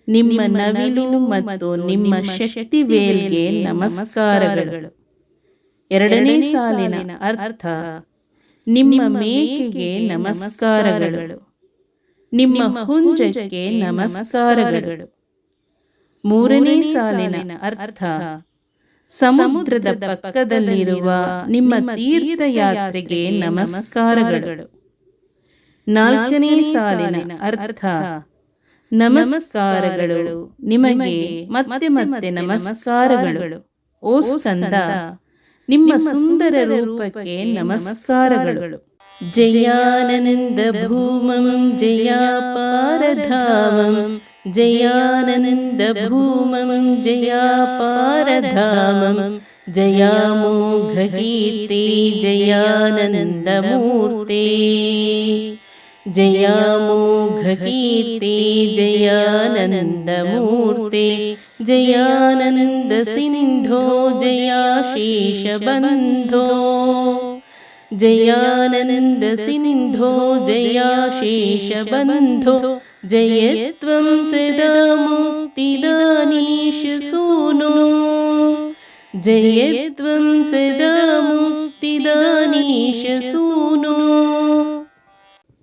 ನಿಮ್ಮ ನವಿಲು ಮತ್ತು ನಿಮ್ಮ ಶಕ್ತಿ ವೇಲ್ಗೆ ನಮಸ್ಕಾರಗಳು. 2ನೇ ಸಾಲಿನ ಅರ್ಥ. ನಿಮ್ಮ ಮೇಕೆಗೆ ನಮಸ್ಕಾರಗಳು. ನಿಮ್ಮ ಹುಂಜಕ್ಕೆ ನಮಸ್ಕಾರಗಳು. 3ನೇ ಸಾಲಿನ ಅರ್ಥ. ಸಮುದ್ರದ ಪಕ್ಕದಲ್ಲಿರುವ ನಿಮ್ಮ ತೀರ್ಥಯಾತ್ರೆಗೆ ನಮಸ್ಕಾರಗಳು. 4ನೇ ಸಾಲಿನ ಅರ್ಥ. ನಮಸ್ಕಾರಗಳು ನಿಮಗೆ ಮತ್ತೆ ಮತ್ತೆ ನಮಸ್ಕಾರಗಳು. ಓ ಸ್ಕಂದ, ನಿಮ್ಮ ಸುಂದರ ರೂಪಕ್ಕೆ ನಮಸ್ಕಾರಗಳು. ಜಯಾನಂದ ಭೂಮಂ ಜಯಾಪಾರಧಾಮಂ ಜಯಾನಂದ ಭೂಮಂ ಜಯಾಪಾರಧಾಮಂ ಜಯಾಮೋಘಕೀರ್ತಿ ಜಯಾನಂದ ಮೂರ್ತಿ ಜಯಾಮೋಘಕೀರ್ತಿ ಜಯಾನಂದ ಮೂರ್ತಿ ಜಯಾನಂದ ಸಿಂಧೋ ಜಯಾಶೇಷ ಬಂಧೋ ಜಯಾನಂದ ಸಿಂಧೋ ಜಯಾಶೇಷ ಬಂಧೋ ಜಯತ್ವಂ ಸದಾ ಮುಕ್ತಿದಾನೀಶ ಸೂನೋ ಜಯತ್ವಂ ಸದಾ ಮುಕ್ತಿದಾನೀಶ ಸೂನೋ.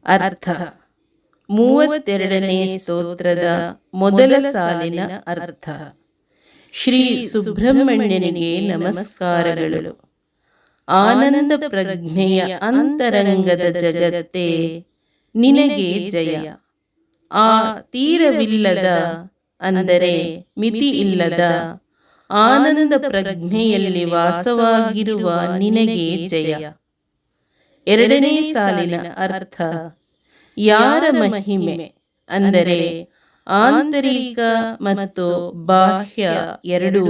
ಅರ್ಥ. 32ನೇ ಸ್ತೋತ್ರದ ಮೊದಲ ಸಾಲಿನ ಅರ್ಥ. ಶ್ರೀ ಸುಬ್ರಹ್ಮಣ್ಯನಿಗೆ ನಮಸ್ಕಾರಗಳು. ಆನಂದ ಪ್ರಜ್ಞೆಯ ಅಂತರಂಗದ ಜಗತ್ತೇ ನಿನಗೆ ಜಯ. ಆ ತೀರವಿಲ್ಲದ ಅಂದರೆ ಮಿತಿ ಇಲ್ಲದ ಆನಂದ ಪ್ರಜ್ಞೆಯಲ್ಲಿ ವಾಸವಾಗಿರುವ ನಿನಗೆ ಜಯ. 2ನೇ ಸಾಲಿನ ಅರ್ಥ. ಯಾರ ಮಹಿಮೆ ಅಂದರೆ ಆಂತರಿಕ ಮತ್ತು ಬಾಹ್ಯ ಎರಡೂ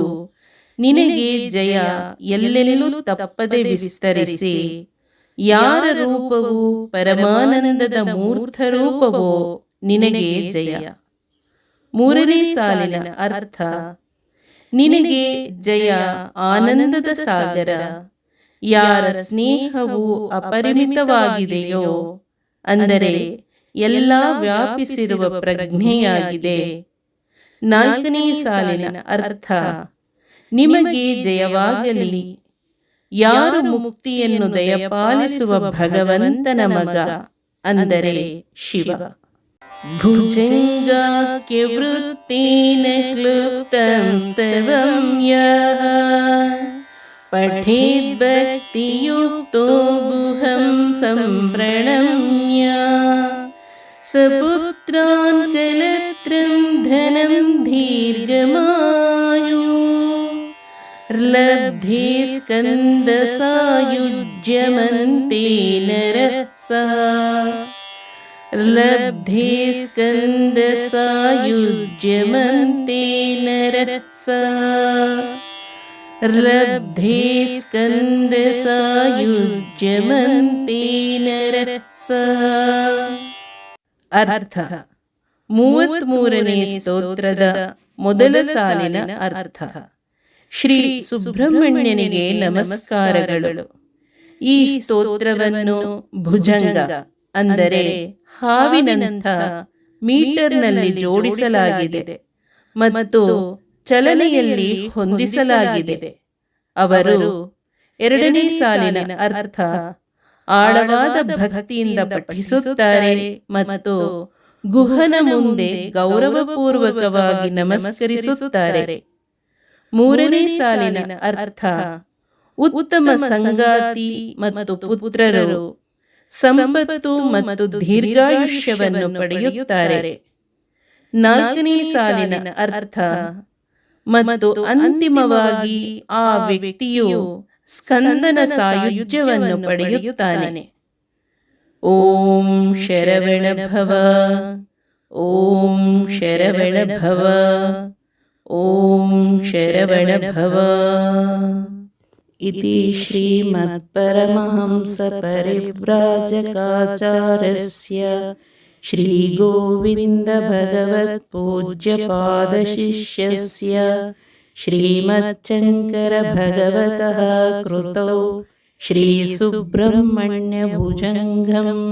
ನಿನಗೆ ಜಯ ಎಲ್ಲೆಲ್ಲೂ ತಪ್ಪದೆ ವಿಸ್ತರಿಸಿ, ಯಾರ ರೂಪವು ಪರಮಾನಂದದ ಮೂರ್ತ ರೂಪವೋ ನಿನಗೆ ಜಯ. 3ನೇ ಸಾಲಿನ ಅರ್ಥ. ನಿನಗೆ ಜಯ ಆನಂದದ ಸಾಗರ. ಯಾರ ಸ್ನೇಹವು ಅಪರಿಮಿತವಾಗಿದೆಯೋ ಅಂದರೆ ಎಲ್ಲ ವ್ಯಾಪಿಸಿರುವ ಪ್ರಜ್ಞೆಯಾಗಿದೆ. 4ನೇ ಸಾಲಿನ ಅರ್ಥ. ನಿಮಗೆ ಜಯವಾಗಲಿ. ಯಾರು ಮುಕ್ತಿಯನ್ನು ದಯಪಾಲಿಸುವ ಭಗವಂತನ ಮಗ ಅಂದರೆ ಶಿವ. ಭುಜಂಗಾಖ್ಯ ವೃತ್ತೇನ ಕ್ಲುಪ್ತಂ ಸ್ತವಂ ಯಃ ಪಠೇದ್ ಭಕ್ತಿಯುಕ್ತೋ ಗುಹಂ ಸಂಪ್ರಣಮ್ಯ ಸಪುತ್ರಾನ್ ಕಲತ್ರಂ ಧನಂ ದೀರ್ಘಮಾಯು ಲಬ್ಧೇ ಸ್ಕಂದ ಸಾಯುಜ್ಯಮಂತೆ ನರಃ ಸಃ ಲಬ್ಧೇ ಸ್ಕಂದ ಸಾಯುಜ್ಯಮಂತೆ ನರಃ ಸಃ ಲಬ್ಧೇ ಸ್ಕಂದ ಸಾಯುಜ್ಯಮಂತೆ ನರಃ ಸಃ. ಅರ್ಥ. 33ನೇ ಸ್ತೋತ್ರದ ಮೊದಲ ಸಾಲಿನ ಅರ್ಥ. ಶ್ರೀ ಸುಬ್ರಹ್ಮಣ್ಯನಿಗೆ ನಮಸ್ಕಾರಗಳು. ಈ ಸ್ತೋತ್ರವನ್ನು ಭುಜಂಗ ಅಂದರೆ ಹಾವಿನಂಥ ಮೀಟರ್ನಲ್ಲಿ ಜೋಡಿಸಲಾಗಿದೆ ಮತ್ತು ಚಲನೆಯಲ್ಲಿ ಹೊಂದಿಸಲಾಗಿದೆ. ಅವರು 2ನೇ ಸಾಲಿನ ಅರ್ಥ. ಆಳವಾದ ಭಕ್ತಿಯಿಂದ ಪಠಿಸುತ್ತಾರೆ ಮತ್ತು ಗುಹನ ಮುಂದೆ ಗೌರವಪೂರ್ವಕವಾಗಿ ನಮಸ್ಕರಿಸುತ್ತಾರೆ. 3ನೇ ಸಾಲಿನ ಅರ್ಥ. ಉತ್ತಮ ಸಂಗಾತಿ ಮತ್ತು ಪುತ್ರರು, ಸಂಪತ್ತು ಮತ್ತು ದೀರ್ಘಾಯುಷ್ಯವನ್ನು ಪಡೆಯುತ್ತಾರೆ. 4ನೇ ಸಾಲಿನ ಅರ್ಥ. ಮತ್ತು ಅಂತಿಮವಾಗಿ ಆ ವ್ಯಕ್ತಿಯು ಸ್ಕಂದನ ಸಾಯುಜ್ಯವನ್ನು ಪಡೆಯುತ್ತಾನೆ. ಓಂ ಶರವಣ ಭವ, ಓಂ ಶರವಣ ಭವ, ಓಂ ಶರವಣ ಭವ. ಇತಿ ಶ್ರೀಮತ್ಪರಮಹಂಸ ಪರಿವ್ರಾಜಕಾಚಾರ್ಯಸ್ಯ ಶ್ರೀ ಗೋವಿಂದ ಭಗವತ್ ಪೂಜ್ಯ ಪಾದಶಿಷ್ಯಸ್ಯ श्रीमच्चङ्करभगवतः कृतौ श्रीसुब्रह्मण्यभुजङ्गम्